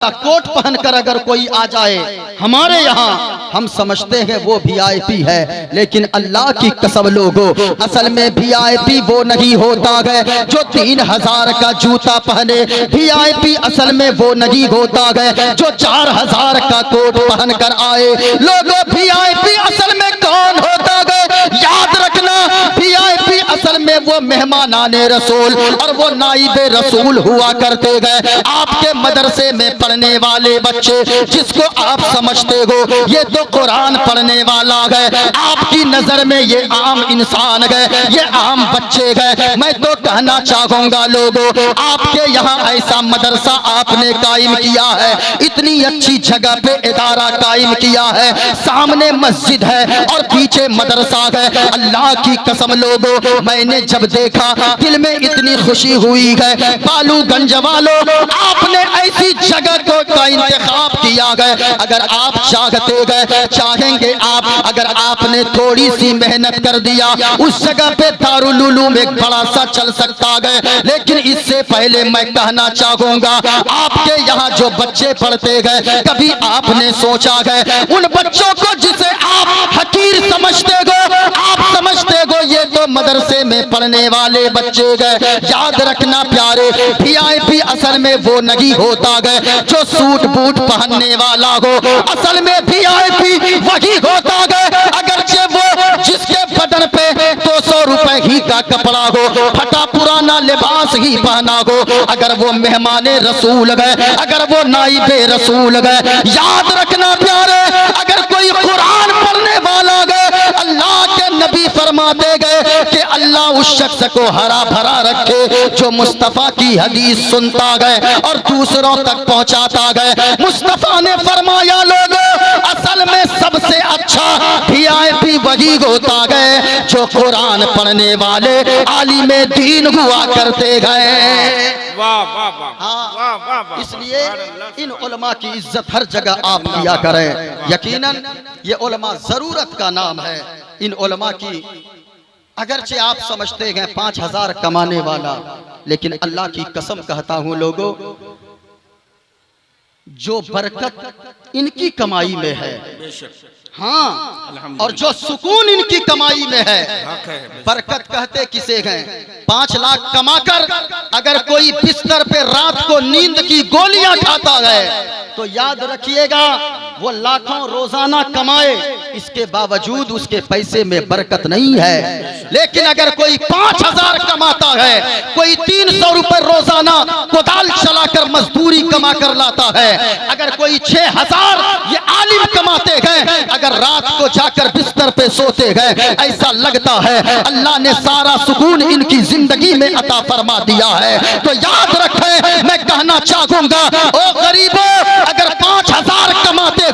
Coat पहनकर अगर कोई आ जाए हमारे यहाँ, हम समझते हैं वो वीआईपी है, लेकिन अल्लाह की कसम लोगों, असल में वीआईपी वो नहीं होता है जो 3000 का जूता पहने। वीआईपी असल में वो नहीं होता है जो 4000 का कोट पहनकर आए। लोगों, वीआईपी असल में कौन होता है? याद रखना, वीआईपी असल में वो मेहमानाने रसूल और वो नाइबे रसूल हुआ करते गए। आपके मदरसे में पढ़ने वाले बच्चे जिसको आप समझते हो ये तो कुरान पढ़ने वाला है, आपकी नजर में ये आम इंसान है, ये आम बच्चे गए। मैं तो कहना चाहूंगा लोगों, आपके यहाँ ऐसा मदरसा आपने कायम किया है, इतनी अच्छी जगह पे इदारा कायम किया है, सामने मस्जिद है और पीछे मदरसा है। अल्लाह की कसम लोगों, मैंने जब देखा दिल में इतनी खुशी हुई है। बालूगंज वालों, आपने ऐसी जगह का इंतखाब किया गया। अगर आप चाहते गए, चाहेंगे आप, अगर आपने थोड़ी सी मेहनत कर दिया उस जगह पे दारुल उलूम एक बड़ा सा चल सकता गए। लेकिन इससे पहले मैं कहना चाहूंगा, आपके यहाँ जो बच्चे पढ़ते गए, कभी आपने सोचा गए उन बच्चों को जिसे आप हकीर समझते हो, आप समझते हो ये तो मदरसे में पढ़ने वाले बच्चे गए। याद रखना प्यारे, वीआईपी असल में वो नहीं होता गए जो सूट बूट पहनने वाला हो, असल में वीआईपी वही होता गए अगरचे वो जिसके बदन पे 200 रुपए ही का कपड़ा हो, फटा पुराना लिबास ही पहना हो, अगर वो मेहमाने रसूल गए, अगर वो नाइबे रसूल गए। याद रखना प्यारे, अगर कोई कुरान पढ़ने वाला गए, अल्लाह के नबी फरमाते गए कि अल्लाह उस शख्स को हरा भरा रखे जो मुस्तफा की हदीस सुनता गए और दूसरों तक पहुंचाता गए। मुस्तफा ने फरमाया लोगों, असल में सबसे अच्छा वीआईपी वही होता गए जो कुरान पढ़ने वाले आलिमे दीन हुआ करते गए। वाह वाह वाह। इसलिए इन उलमा की इज्जत हर जगह आप किया करें। यकीनन ये उलमा जरूरत का नाम है। इन उलमा की अगरचे आप समझते हैं 5000 कमाने वाला, लेकिन अल्लाह की कसम कहता हूं लोगों, जो बरकत इनकी कमाई में है, हाँ, और जो सुकून इनकी कमाई में है, बरकत कहते किसे हैं? 5 लाख कमाकर अगर कोई बिस्तर पे रात को नींद की गोलियां खाता है तो याद रखिएगा वो लाखों रोजाना कमाए, इसके बावजूद उसके पैसे में बरकत नहीं है। लेकिन अगर कोई 5000 कमाता है, कोई 300 रुपए रोजाना कोदाल चलाकर मजदूरी कमा कर लाता है, अगर कोई 6000 ये आलिम कमाते हैं, अगर रात को जाकर बिस्तर पे सोते हैं, ऐसा लगता है अल्लाह ने सारा सुकून इनकी जिंदगी में अता फरमा दिया है। तो याद रखें, मैं कहना चाहूंगा ओ गरीबों, अगर 5000 कमाते हो,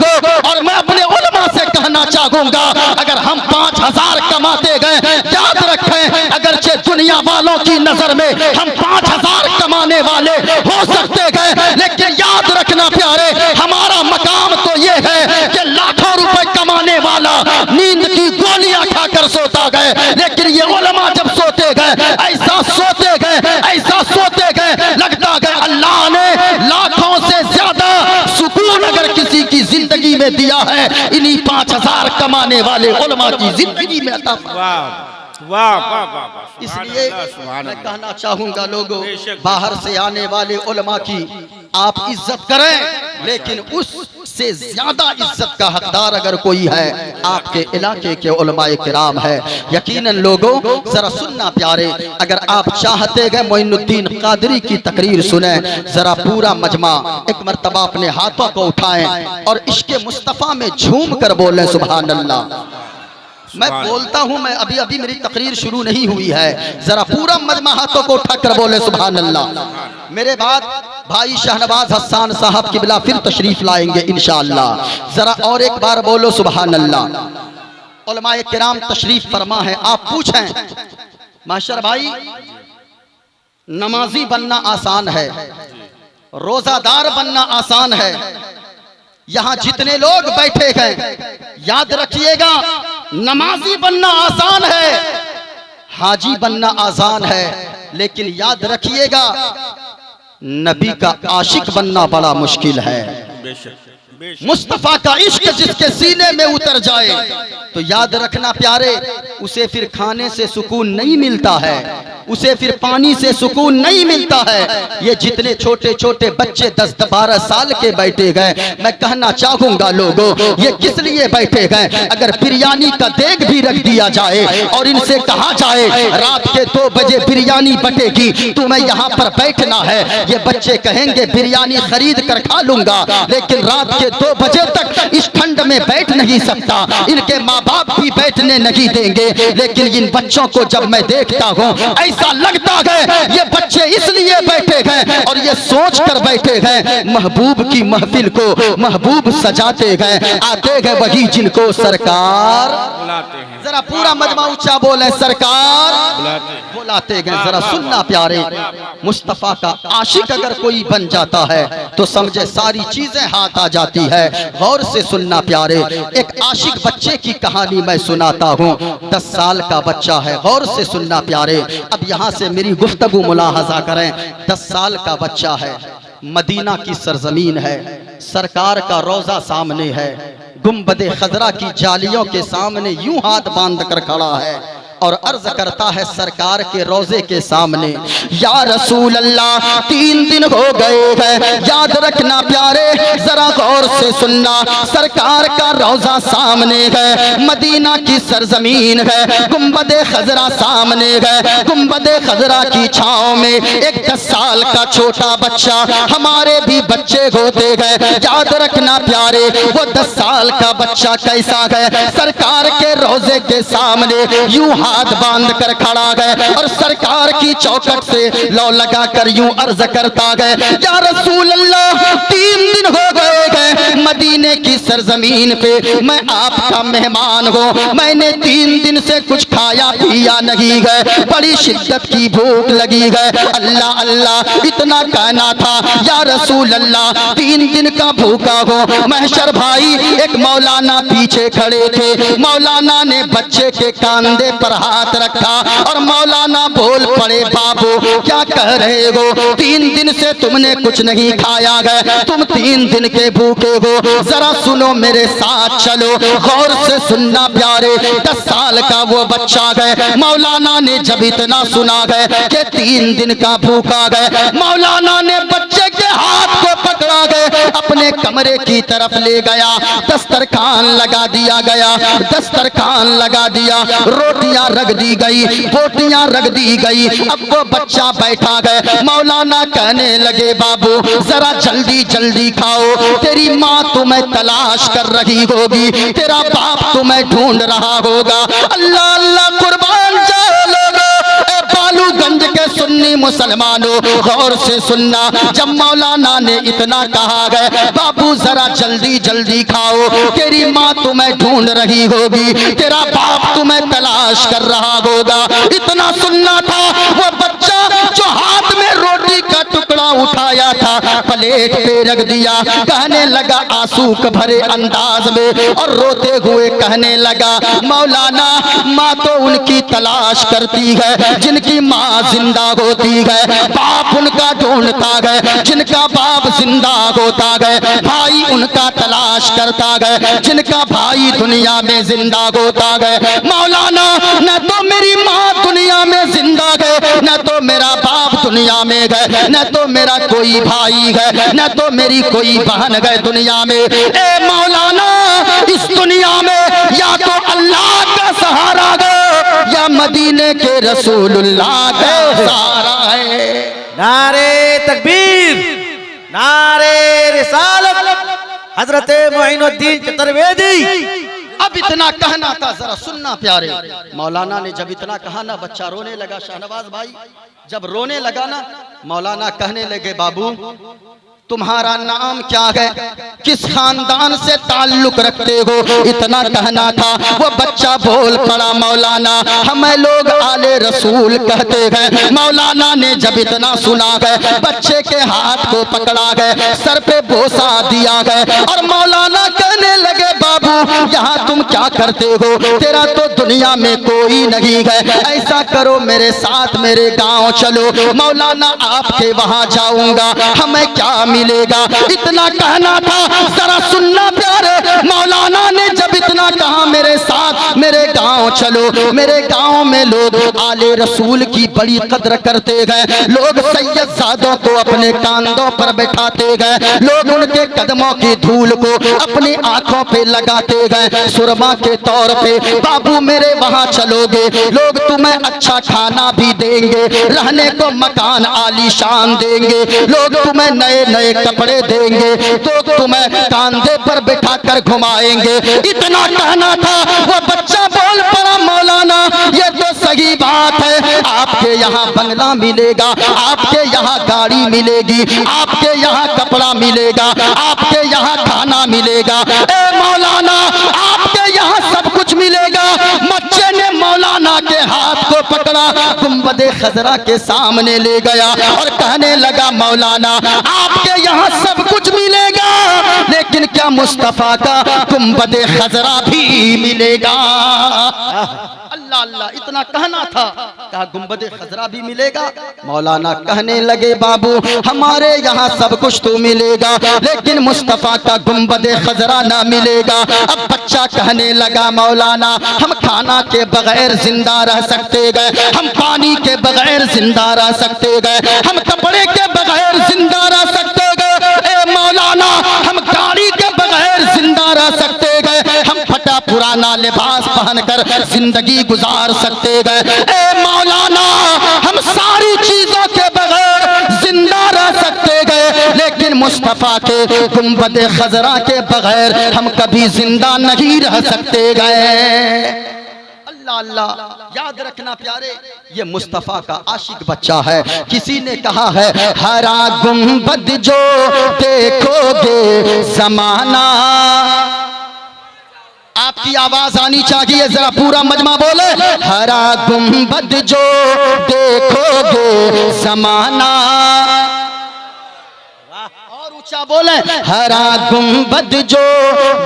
और मैं अपने उलमा से कहना चाहूंगा अगर हम 5000 कमाते गए, याद रखें अगरचे दुनिया वालों की नजर में हम 5000 कमाने वाले हो सकते गए, लेकिन याद रखना प्यारे, हमारा मकाम तो ये है कि लाखों रुपए कमाने वाला नींद की गोलियां खाकर सोता गए, लेकिन ये उलमा जब सोते गए, ऐसा सोते गए, ऐसा सोते गए, लगता गए अल्लाह ने लाखों से ज्यादा सुकून अगर किसी की जिंदगी में दिया है, इन्हीं 5000 कमाने वाले उलमा की जिंदगी में अता फरमाया। वाह वाह वाह। इसलिए मैं कहना चाहूंगा लोगों, बाहर से आने वाले उलमा की आप इज्जत करें, लेकिन उससे ज्यादा इज्जत का हकदार अगर कोई है, आपके इलाके के उलमाए किराम है। यकीनन लोगों, जरा सुनना प्यारे, अगर आप चाहते गए मोइनुद्दीन कादरी की तकरीर सुने, जरा पूरा मजमा एक मर्तबा अपने हाथों को उठाएं और इश्क़े मुस्तफ़ा में झूम कर बोले सुभान अल्लाह। मैं बोलता हूं, मैं अभी अभी मेरी तकरीर शुरू नहीं हुई है, जरा पूरा मजमा हाथों को उठाकर बोले सुभान अल्लाह। मेरे बाद भाई शहनवाज हसन साहब किबला फिर तशरीफ लाएंगे इंशाअल्लाह, जरा और एक बार बोलो सुभान अल्लाह। उलमाए किराम तशरीफ फरमा है। आप पूछें मास्टर भाई, नमाजी बनना आसान है, रोजादार बनना आसान है, यहाँ जितने लोग बैठे हैं याद रखिएगा, नमाजी बनना आसान है, हाजी बनना आसान है, लेकिन याद रखिएगा नबी का आशिक बनना बड़ा मुश्किल है। बेशक मुस्तफा का इश्क जिसके सीने में उतर जाए तो याद रखना प्यारे, उसे फिर खाने से सुकून नहीं मिलता है, उसे फिर पानी से सुकून नहीं मिलता है। ये जितने छोटे छोटे बच्चे 10-12 साल के बैठे गए, मैं कहना चाहूंगा लोगों, ये किस लिए बैठे गए? अगर बिरयानी का देग भी रख दिया जाए और इनसे कहा जाए रात के 2 बजे बिरयानी बटेगी, तुम्हें यहाँ पर बैठना है, ये बच्चे कहेंगे बिरयानी खरीद कर खा लूंगा, लेकिन रात के 2 बजे तक इस ठंड में बैठ नहीं सकता। इनके माँ बाप भी बैठने नहीं देंगे। लेकिन इन बच्चों को जब मैं देखता हूँ ऐसा लगता है ये बच्चे इसलिए बैठे हैं और ये सोच कर बैठे हैं महबूब की महफिल को महबूब सजाते गए, आते गए वही जिनको सरकार बुलाते हैं। जरा पूरा मजमा ऊंचा बोले, सरकार बुलाते गए। जरा सुनना प्यारे, मुस्तफा का आशिक अगर कोई बन जाता है तो समझे सारी चीजें हाथ आ जाती है। गौर से सुनना प्यारे, एक आशिक बच्चे की कहानी मैं सुनाता हूँ। 10 साल का बच्चा है, गौर से सुनना प्यारे। अब यहाँ से मेरी गुफ्तगू मुलाहजा करें। 10 साल का बच्चा है, मदीना की सरजमीन है, सरकार का रोजा सामने है, गुम्बदे खजरा की जालियों के सामने यूं हाथ बांध कर खड़ा है और अर्ज करता है सरकार के रोजे के सामने, या रसूल अल्लाह 3 दिन हो गए हैं। याद रखना प्यारे, जरा गौर से सुनना, सरकार का रोजा सामने है, मदीना की सरजमीन है, गुम्बदे खजरा सामने है, गुम्बदे खजरा की छांव में एक 10 साल का छोटा बच्चा, हमारे भी बच्चे होते हैं, याद रखना प्यारे, वो 10 साल का बच्चा कैसा है, सरकार के रोजे के सामने यूं हाथ बांध कर खड़ा गए और सरकार की चौखट से लौ लगा कर यूं अर्ज करता गए, या रसूल अल्लाह 3 दिन हो गए मदीने की सरजमीन पे, मैं आपका मेहमान हूँ, मैंने 3 दिन से कुछ खाया पिया नहीं है, बड़ी शिद्दत की भूख लगी है। अल्लाह अल्लाह इतना कहना था, या रसूल अल्लाह 3 दिन का भूखा हूँ। महशर भाई एक मौलाना पीछे खड़े थे, मौलाना ने बच्चे के कांधे पर हाथ रखा और मौलाना बोल पड़े, बाबू क्या कह रहे हो, 3 दिन से तुमने कुछ नहीं खाया है, तुम 3 दिन के भूखे हो, जरा सुनो मेरे साथ चलो। गौर से सुनना प्यारे, 10 साल का वो बच्चा है, मौलाना ने जब इतना सुना है कि 3 दिन का भूखा है, मौलाना ने बच्चे के हाथ को पकड़ा गए, अपने कमरे की तरफ ले गया, दस्तरखान लगा दिया गया, दस्तरखान लगा दिया, रोटियां रख दी गई, बोटियां रख दी गई। अब वो बच्चा बैठा गया, मौलाना कहने लगे, बाबू जरा जल्दी जल्दी खाओ, तेरी माँ तुम्हें तलाश कर रही होगी, तेरा बाप तुम्हें ढूंढ रहा होगा। अल्लाह अल्लाह कुर्बान जाओ लोगों, बालूगंज के सुन्नी मुसलमानों, गौर से सुनना, जब मौलाना ने इतना कहा गया, बाबू जरा जल्दी जल्दी खाओ, तेरी माँ तुम्हें ढूंढ रही होगी, तेरा बाप तुम्हें तलाश कर रहा होगा, इतना सुनना था। वो बच्चा जो हाथ में रोटी का टुकड़ा उठाया था प्लेट पे रख दिया, कहने लगा आंसू भरे अंदाज में और रोते हुए कहने लगा, मौलाना माँ तो उनकी तलाश करती है जिनकी माँ जिंदा होती है, बाप उनका ढूंढता है जिनका बाप जिंदा होता है, भाई उनका तलाश करता है जिनका भाई दुनिया में जिंदा होता है। मौलाना न तो मेरी माँ दुनिया में जिंदा है, न तो मेरा बाप दुनिया में है, न तो मेरा कोई भाई है, न तो मेरी कोई बहन है दुनिया में। ए मौलाना, इस दुनिया में या तो अल्लाह का सहारा है या मदीने के रसूलुल्लाह का सहारा है। नारे तकबीर, नारे रिसालत, हजरत मोइनुद्दीन चतुर्वेदी। अब इतना कहना था, जरा सुनना प्यारे, मौलाना ने जब इतना कहा ना, बच्चा रोने लगा। शाहनवाज भाई जब रोने लगा ना, मौलाना कहने लगे, बाबू तुम्हारा नाम क्या है, किस खानदान से ताल्लुक रखते हो, इतना कहना था। वो बच्चा बोल पड़ा, मौलाना हमें लोग आले रसूल कहते हैं। मौलाना ने जब इतना सुना है, बच्चे के हाथ को पकड़ा गए, सर पे बोसा दिया गया और मौलाना कहने लगे, बाबू यहाँ तुम क्या करते हो, तेरा तो दुनिया में कोई नहीं है, ऐसा करो मेरे साथ मेरे गांव चलो, मौलाना आपके वहाँ जाऊंगा, हमें क्या मिलेगा। इतना कहना था, जरा सुनना प्यारे, मौलाना ने जब इतना कहा मेरे साथ मेरे गांव चलो, मेरे गांव में लोग आले रसूल की बड़ी कद्र करते गए, लोग सैयद सादों को अपने कांधों पर बैठाते गए, लोग उनके कदमों की धूल को अपनी आंखों पे लगाते गए सुरमा के तौर पे। बाबू मेरे वहां चलोगे, लोग तुम्हें अच्छा खाना भी देंगे, रहने को मकान आलीशान देंगे, लोग तुम्हें नए नए कपड़े देंगे, तो तुम्हें कांधे पर बैठा कर घुमाएंगे। इतना कहना था, वो बच्चा बोल पड़ा मौलाना ये तो सही बात है, आपके यहाँ बंगला मिलेगा, आपके यहाँ गाड़ी मिलेगी, आपके यहाँ कपड़ा मिलेगा, आपके यहाँ खाना मिलेगा, ए मौलाना आपके यहाँ सब कुछ मिलेगा। बच्चे ने मौलाना के हाथ को पकड़ा, गुंबदे खजरा के सामने ले गया और कहने लगा मौलाना आपके यहाँ सब कुछ मिलेगा, लेकिन क्या मुस्तफा का गुंबदे खजरा भी मिलेगा। अल्लाह अल्लाह इतना कहना था, कहा गुंबदे खजरा भी मिलेगा। मौलाना कहने लगे बाबू हमारे यहाँ सब कुछ तो मिलेगा, लेकिन मुस्तफा का गुंबदे खजरा ना मिलेगा। अब बच्चा कहने लगा मौलाना हम खाना के बगैर जिंदा रह सकते गए, हम पानी के बगैर जिंदा रह सकते गए, हम कपड़े के बगैर जिंदा रह सकते गए, ए मौलाना हम गाड़ी के बगैर जिंदा रह सकते गए, हम फटा पुराना लिबास पहनकर जिंदगी गुजार सकते गए, ए मौलाना हम सारी चीजों के बगैर जिंदा रह सकते गए, लेकिन मुस्तफा के गुंबदे खजरा के बगैर हम कभी जिंदा नहीं रह सकते गए। अल्लाह अल्लाह याद रखना प्यारे, ये मुस्तफा का आशिक बच्चा है। किसी ने कहा है हरा गुंबद जो देखोगे जमाना, आपकी आवाज आनी चाहिए, जरा पूरा मजमा बोले, हरा गुंबद जो देखोगे जमाना, और ऊंचा बोले, हरा गुंबद जो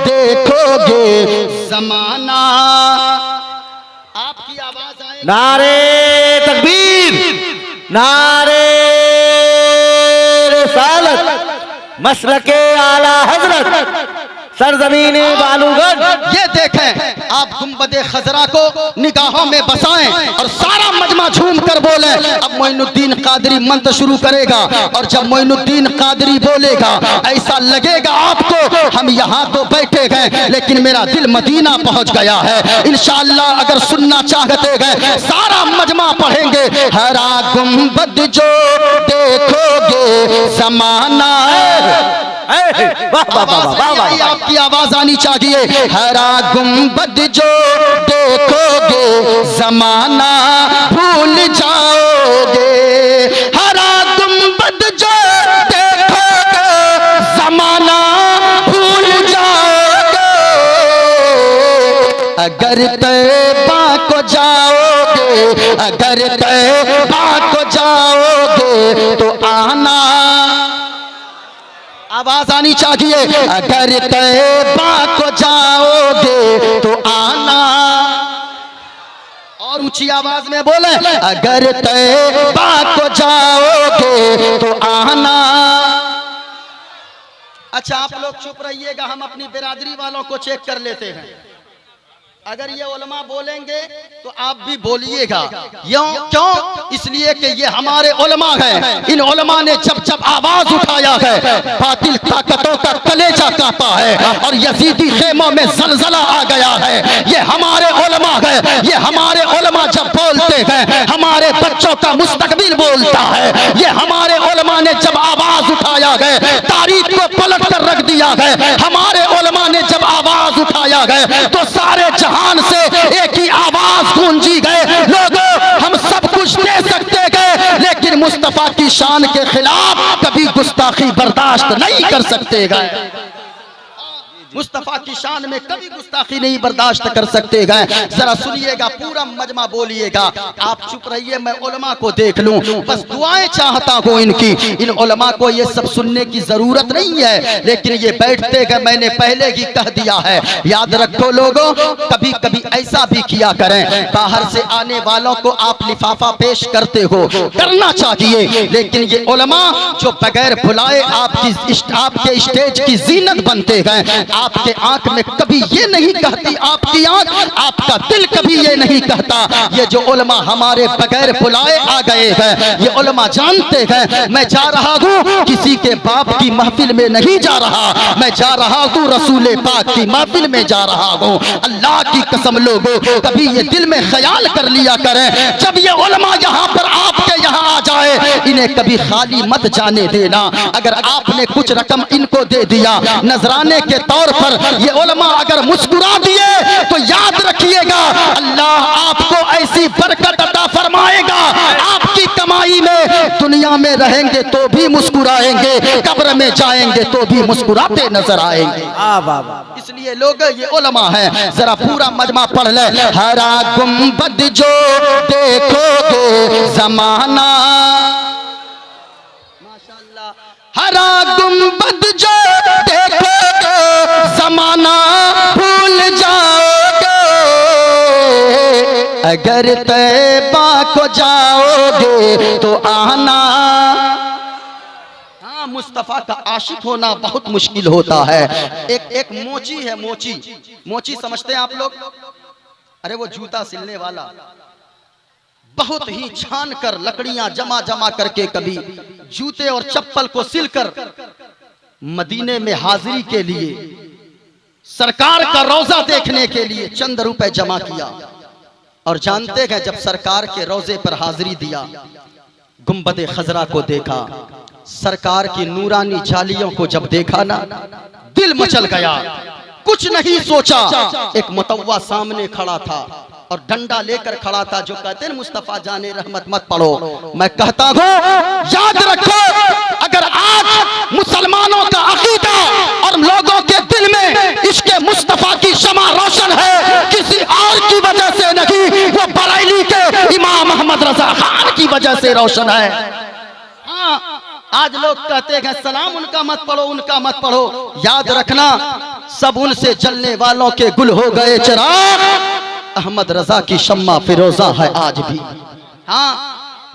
देखोगे जमाना। आपकी आवाज आए, नारे तकबीर, नारे रिसालत, मसलके आला हजरत, सरजमीने बालूगढ़। ये देखें आप गुंबदे खजरा को निगाहों में बसाएं और सारा मजमा झूम कर बोले। अब मोइनुद्दीन कादरी मंत्र शुरू करेगा और जब मोइनुद्दीन कादरी बोलेगा ऐसा लगेगा आपको हम यहाँ तो बैठे गए लेकिन मेरा दिल मदीना पहुँच गया है। इंशाअल्लाह अगर सुनना चाहते गए सारा मजमा पढ़ेंगे, हरा गुंबद जो देखोगे जमाना, आपकी आवाज आनी चाहिए, हरा गुंबद जो देखोगे जमाना भूल जाओगे, हरा गुंबद जो देखोगे जमाना भूल जाओगे, अगर तैबा को जाओगे, अगर तैबा को जाओगे तो आना, आवाज आनी चाहिए, अगर तैबा को जाओगे तो आना, और ऊंची आवाज में बोले, अगर तैबा को जाओगे तो आना। अच्छा आप लोग चुप रहिएगा, हम अपनी बिरादरी वालों को चेक कर लेते हैं। अगर ये उलमा बोलेंगे तो आप भी बोलिएगा, क्यों? इसलिए कि ये हमारे उलमा हैं। इन उलमा ने जब जब आवाज उठाया है बातिल ताकतों का कलेजा कांपा है और यजीदी खेमों में जलजला आ गया है। ये हमारे उलमा है, ये हमारे उलमा जब बोलते हैं हमारे बच्चों का मुस्तकबिल बोलता है। ये हमारे उलमा ने जब आवाज उठाया है तारीख को पलट कर रख दिया है। हमारे उलमा ने जब आवाज उठाया है तो सारे जहान से एक ही आवाज गूंजी गए, लोगों हम सब कुछ दे सकते गए लेकिन मुस्तफा की शान के खिलाफ कभी गुस्ताखी बर्दाश्त नहीं कर सकते गए। मुस्तफा की शान में कभी गुस्ताखी नहीं बर्दाश्त कर सकते गए। जरा सुनिएगा, पूरा मजमा बोलिएगा, आप चुप रहिए, मैं उलमा को देख लूं, बस दुआएं चाहता हूं इनकी। इन उलमा को ये सब सुनने की जरूरत नहीं है, लेकिन ये बैठते गए, मैंने पहले ही कह दिया है। याद रखो लोगों, कभी कभी ऐसा भी किया करें, बाहर से आने वालों को आप लिफाफा पेश करते हो, करना चाहिए, लेकिन ये उलमा जो बगैर बुलाए आपके स्टेज की जीनत बनते गए, आपके आंख में कभी ये नहीं कहती आपकी आंख, आपका दिल कभी ये नहीं कहता। ये जो उलमा हमारे बगैर बुलाए आ गए हैं, ये उलमा जानते हैं मैं जा रहा हूँ किसी के बाप की महफिल में नहीं जा रहा, मैं जा रहा हूँ रसूल पाक की महफिल में जा रहा हूँ। अल्लाह की कसम लोगों, कभी ये दिल में ख्याल कर लिया करें, जब ये उलमा यहाँ पर आपके यहाँ आ जाए, इन्हें कभी खाली मत जाने देना। अगर आपने कुछ रकम इनको दे दिया नजराने के तौर पर, ये उलमा अगर मुस्कुरा दिए तो याद रखिएगा, अल्लाह आपको ऐसी बरकत अता फरमाएगा, आपकी कमाई में दुनिया में रहेंगे तो भी मुस्कुराएंगे, कब्र में जाएंगे तो भी मुस्कुराते नजर आएंगे। इसलिए लोग ये उलमा है, जरा पूरा मजमा पढ़ ले। हरा गुंबद जो देखोगे जमाना, हरा गुंबद जो देखोगे जमाना भूल जाओगे, अगर तैबा को जाओगे तो आना। हाँ, मुस्तफा का आशिक होना बहुत मुश्किल होता है। एक मोची है, मोची समझते हैं आप लोग? अरे वो जूता सिलने वाला, बहुत ही छान कर लकड़ियां जमा करके कभी जूते और चप्पल को सिलकर मदीने में हाजिरी के लिए, सरकार का रोजा देखने के लिए चंद रुपए जमा किया। और जानते हैं जब सरकार के रोजे पर हाजिरी दिया, गुंबद खजरा को देखा, सरकार की नूरानी जालियों को जब देखा ना, दिल मचल गया, कुछ नहीं सोचा। एक मुतव्वा सामने खड़ा था और डंडा लेकर खड़ा था, जो कहते हैं मुस्तफा जाने रहमत मत पढ़ो। मैं कहता हूँ याद रखो, अगर आज मुसलमानों का अकीदा और लोगों के दिल में इश्क़ मुस्तफा की शमा रोशन है, किसी और की वजह से नहीं, वो बरेली के इमाम अहमद रजा खान की वजह से रोशन है। हाँ, आज लोग कहते हैं सलाम उनका मत पढ़ो, उनका मत पढ़ो। याद रखना, सब उनसे जलने वालों के गुल हो गए चिराग, अहमद रजा की शम्मा फिरोजा है आज भी। हाँ,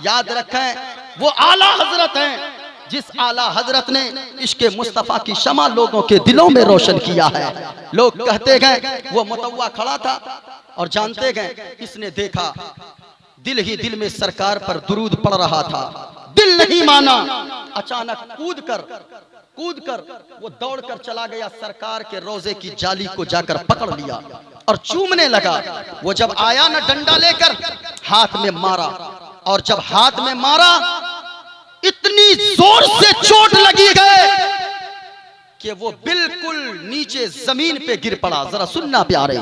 याद रखें, वो आला हजरत हैं, जिस आला हजरत ने इश्क़ मुस्तफा की शमा लोगों के दिलों में रोशन किया है। लोग कहते गए वो मुतव्वा खड़ा था और जानते गए इसने देखा, दिल ही दिल में सरकार पर दुरूद पड़ रहा था, दिल नहीं माना, अचानक कूद कर वो दौड़कर चला गया, सरकार के रोजे की जाली को जाकर पकड़ लिया और चूमने लगा। वो जब आया ना डंडा लेकर, हाथ में मारा, और जब हाथ में मारा इतनी जोर से चोट लगी है कि वो बिल्कुल नीचे जमीन पे गिर पड़ा। जरा सुनना प्यारे,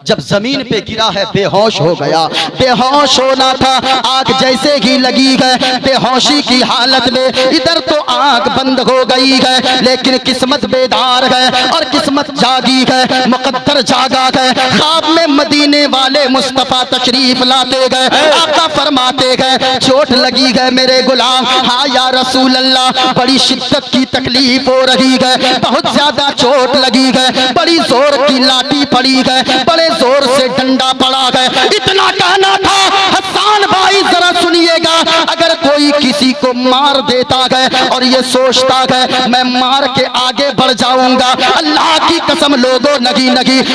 जब जमीन पे गिरा है बेहोश हो गया। बेहोश होना था, आग जैसे ही लगी है बेहोशी की हालत में, इधर तो आग बंद हो गई है, लेकिन किस्मत बेदार है और किस्मत जागी है, मुकद्दर जागा है। ख्वाब में मदीने वाले मुस्तफा तशरीफ लाते गए, आका फरमाते गए चोट लगी है मेरे गुलाम। हाँ या रसूल अल्लाह, बड़ी शिद्दत की तकलीफ हो रही है, बहुत ज्यादा चोट लगी है, बड़ी जोर की लाठी पड़ी है, बड़े जोर से डंडा पड़ा है। इतना कहना था हसन भाई, जरा सुनिएगा, अगर कोई किसी को मार देता है और ये सोचता है मैं मार के आगे बढ़ जाऊंगा, अल्लाह की कसम लोगों नहीं,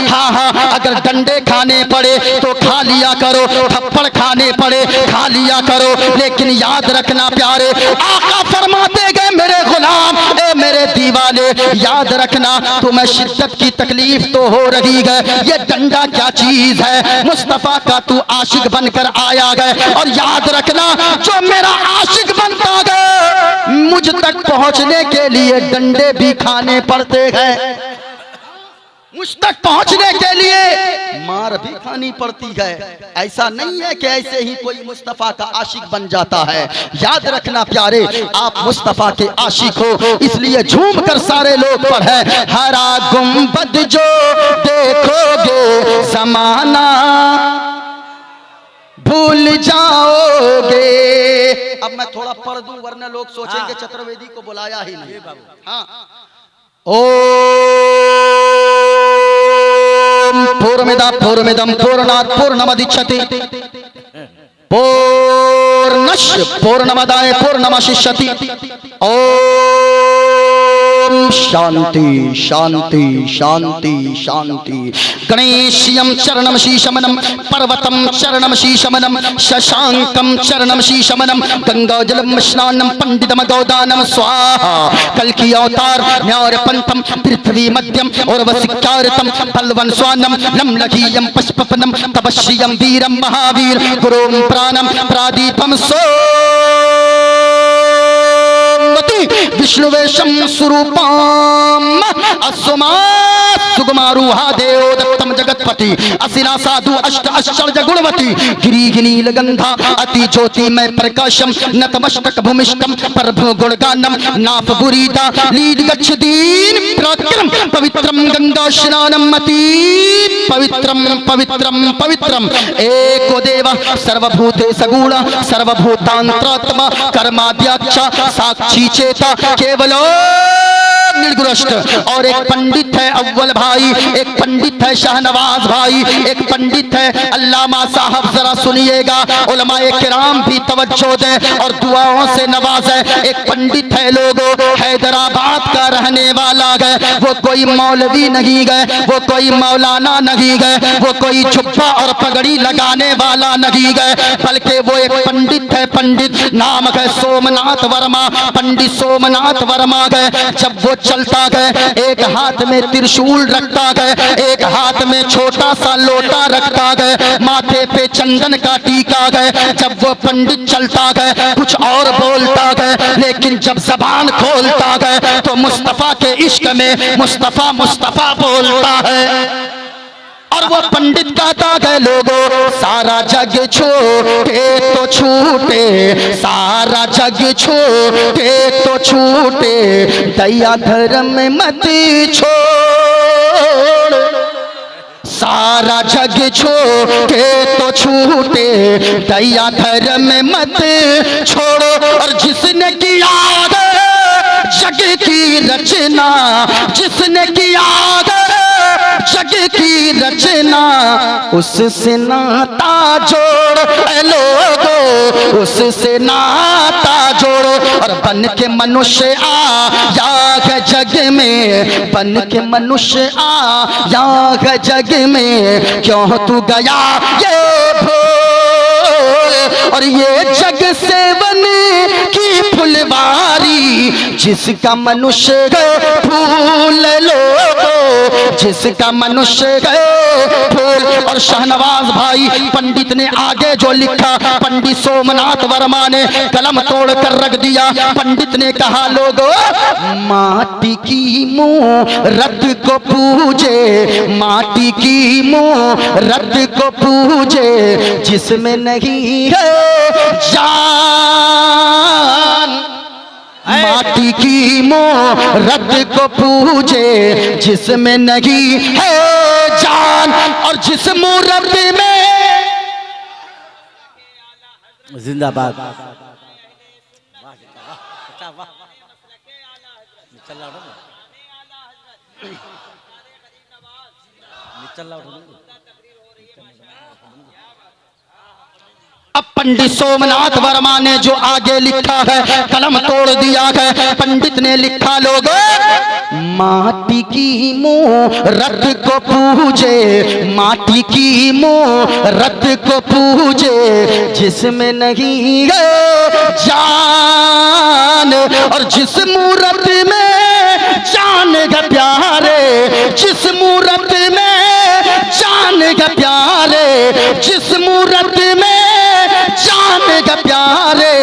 हाँ, अगर डंडे खाने पड़े तो खा लिया करो, थप्पड़ खाने पड़े खा लिया करो, लेकिन याद रखना प्यारे, आका फरमाते गए मेरे गुलाम, ए मेरे दीवाने, याद रखना तुम्हें शिद्दत की तकलीफ तो हो रही है, ये डंडा क्या चीज है, मुस्तफा का तू आशिक बनकर आया है, और याद रखना जो मेरा आशिक बनता है मुझ तक पहुंचने के लिए डंडे भी खाने पड़ते हैं। मुझ तक पहुंचने के लिए मार भी खानी पड़ती है। ऐसा नहीं है कि ऐसे ही कोई मुस्तफा का आशिक बन जाता है। याद रखना प्यारे, आप मुस्तफा के आशिक हो, इसलिए झूम कर सारे लोग पढ़े, हरा गुंबद जो देखोगे समाना भूल जाओगे। अब मैं थोड़ा पढ़ दूं वरना लोग सोचेंगे चतुर्वेदी को बुलाया ही नहीं। हाँ, पूर्णमिदं पूर्णमिदं पूर्णात् पूर्णमुदच्यते पूर्णस्य पूर्णमादाय पूर्णमेवावशिष्यते। ओम शांति शांति शांति शांति। गणेश्यं चरणं शीशमनं पर्वतं चरणं शीशमनं शशांकं चरणं शीशमनं गंगाजलं स्नानं पंडितम गौदानं स्वाहा। कल की अवतार न्यार पंथम पृथ्वी मध्यम और वसिक्यारतम बलवन स्वानम लम लघीयम पशुपनम तपस्यम वीरम महावीर गुरुम प्राणम प्रादीपम विष्णुवेशम स्वरूपम अस्मा सुगमारूहा देव दत्तम जगतपति असिना साधु अष्ट आश्चर्य गुणवती गिरीगिनील गंधा अति ज्योतिमय प्रकाशम नतमस्तक भूमिष्ठम प्रभु गुणगानम नाफ बुरीदा लीड गच्छदीन प्रक्रम पवित्रम गंगा स्नानम अति पवित्रम पवित्रम पवित्रम। एको देव सर्वभूते सगुण सर्वभूतांतरात्मा कर्माद्याक्ष साक्षी चेता केवलो निर्गुणस्थ। और एक पंडित है अव्वल भाई, एक पंडित है शाहनवाज भाई, एक पंडित है अल्लामा साहब। जरा सुनिएगा, उलमाए किराम भी तवज्जो दें और दुआओं से नवाजे। एक पंडित है लोगों, हैदराबाद का रहने वाला है। वो कोई मौलवी नहीं गए, वो कोई मौलाना नहीं गए, वो कोई जुब्बा और पगड़ी लगाने वाला नहीं गए, बल्कि वो एक पंडित है। पंडित नाम है सोमनाथ वर्मा। पंडित सोमनाथ वर्मा गए। जब वो चलता गए, एक हाथ में त्रिशूल रखता गए, एक हाथ में छोटा सा लोटा रखता गए, माथे पे चंदन का टीका गए। जब वो पंडित चलता गए, कुछ और बोलता गए, लेकिन जब जबान खोलता गए तो मुस्तफा के इश्क में मुस्तफा मुस्तफा बोलता है। और वो पंडित कहता है लोगों, सारा जग छोटे तो छूटे, सारा जग छोटे तो छूटे, दया धर्म मत छोड़। सारा जग छोटे तो छूटे, दया धर्म मत छोड़ो। और जिसने किया जग की रचना, जिसने किया जग की रचना, उससे नाता जोड़ लोगो, उससे नाता जोड़ो। और बन के मनुष्य आया है जग में, बन के मनुष्य आया है जग में, क्यों तू गया ये भूल। और ये जग सेवन की फुलवारी, जिसका मनुष्य फूल लो, जिसका मनुष्य फूल। और शाहनवाज भाई पंडित ने आगे जो लिखा, पंडित सोमनाथ वर्मा ने कलम तोड़ कर रख दिया। पंडित ने कहा लोगों, माटी की मूरत को पूजे, माटी की मूरत को पूजे, जिसमें नहीं है जान। माटी की मूरत को पूजे, जिसमें नहीं है जान। और जिस मूरत में जिंदाबाद अब पंडित सोमनाथ वर्मा ने जो आगे लिखा है, कलम तोड़ दिया है। पंडित ने लिखा लोगों, माटी की मूरत को पूजे, माटी की मूरत को पूजे, जिसमें नहीं है जान। और जिस मूरत में जान है प्यारे, जिस मूरत में जान ग प्यारे, जिस मूरत में जान ग प्यारे,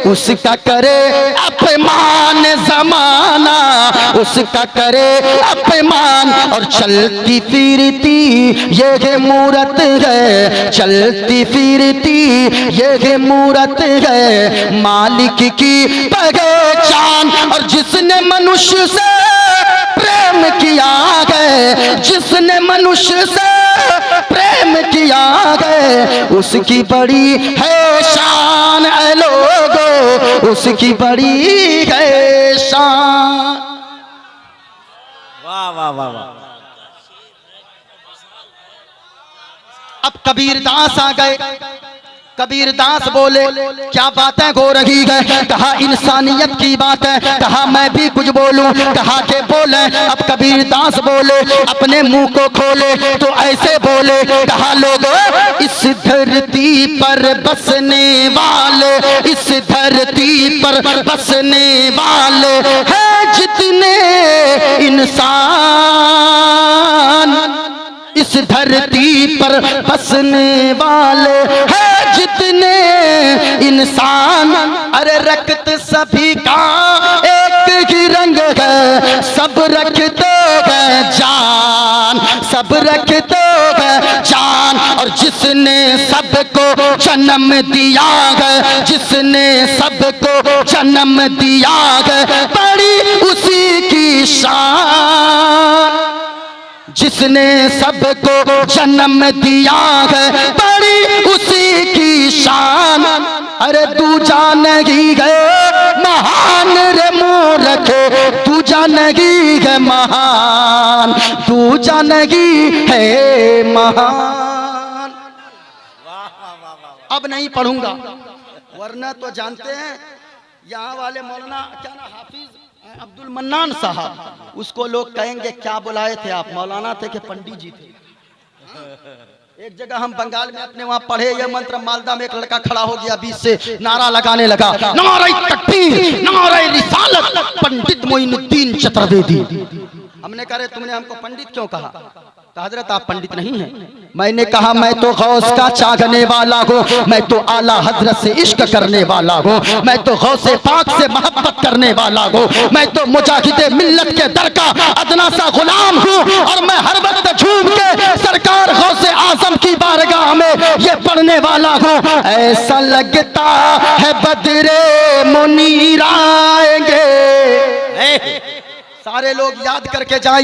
उसका करे अपमान जमाना, उसका करे अपमान। और चलती फिरती ये मूरत है, चलती फिरती ये मूरत है मालिक की पहचान। और जिसने मनुष्य से प्रेम किया है, जिसने मनुष्य से प्रेम किया है, उसकी बड़ी है शान ऐ लोगो, उसकी बड़ी है शान। वाह वाह वाह वाह। अब कबीरदास आ गए। कबीरदास बोले क्या बातें हो रही है, कहा इंसानियत की बात है, कहा मैं भी कुछ बोलूं, कहा के बोले। अब कबीरदास बोले अपने मुंह को खोले तो ऐसे बोले, कहा लोगों इस धरती पर बसने वाले, इस धरती पर बसने वाले हैं जितने इंसान, इस धरती पर बसने वाले हैं जितने इंसान। अरे रक्त सभी का एक ही रंग है, सब रखते हैं जान, सब रखते हैं जान। और जिसने सबको जन्म दिया है, जिसने सबको जन्म दिया है, बड़ी उसी की शान। जिसने सबको जन्म दिया है, बड़ी उसी की शान। अरे तू जानगी है महान रे मूर्ख, तू जानगी है महान, तू जानगी है महान। अब नहीं पढ़ूंगा, वरना तो जानते हैं यहाँ वाले मौलाना क्या ना हाफिज अब्दुल मन्नान साहब, उसको लोग कहेंगे क्या बुलाए थे आप, मौलाना थे कि पंडित जी थे। एक जगह हम बंगाल में अपने वहां पढ़े ये मंत्र, मालदा में एक लड़का खड़ा हो गया बीच से नारा लगाने लगा, नारे तकबीर नारे रिसालत पंडित मोइनुद्दीन चतुर्वेदी। हमने कहा तुमने हमको पंडित क्यों कहा? हजरत आप पंडित नहीं हैं। मैंने कहा मैं तो गौस का चाहने वाला हूँ, मैं तो आला हजरत से इश्क करने वाला हूँ, मैं तो गौसे पाक से मोहब्बत करने वाला हूँ, मैं तो मुजाहिदे मिल्लत के दर का अदना सा गुलाम हूँ। और मैं हर वक्त झूम के सरकार गौसे आजम की बारगाह में ये पढ़ने वाला हूँ, ऐसा लगता है बदरे मुनीर आएंगे। सारे लोग याद करके जाएं,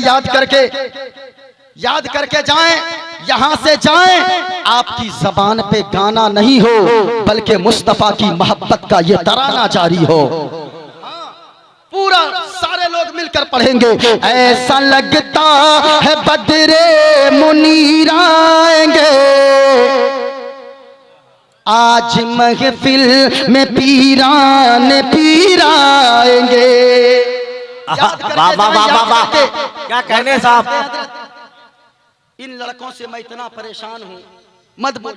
याद करके जाएं, यहां से जाएं। आपकी जबान पे गाना नहीं हो, बल्कि मुस्तफा की मोहब्बत का ये तराना जारी हो। पूरा सारे लोग मिलकर पढ़ेंगे, ऐसा लगता है बदरे मुनीर आएंगे, आज महफिल में पीरान पीराएंगे। क्या कहने साहब। इन लड़कों से मैं इतना परेशान हूँ, मत बोल।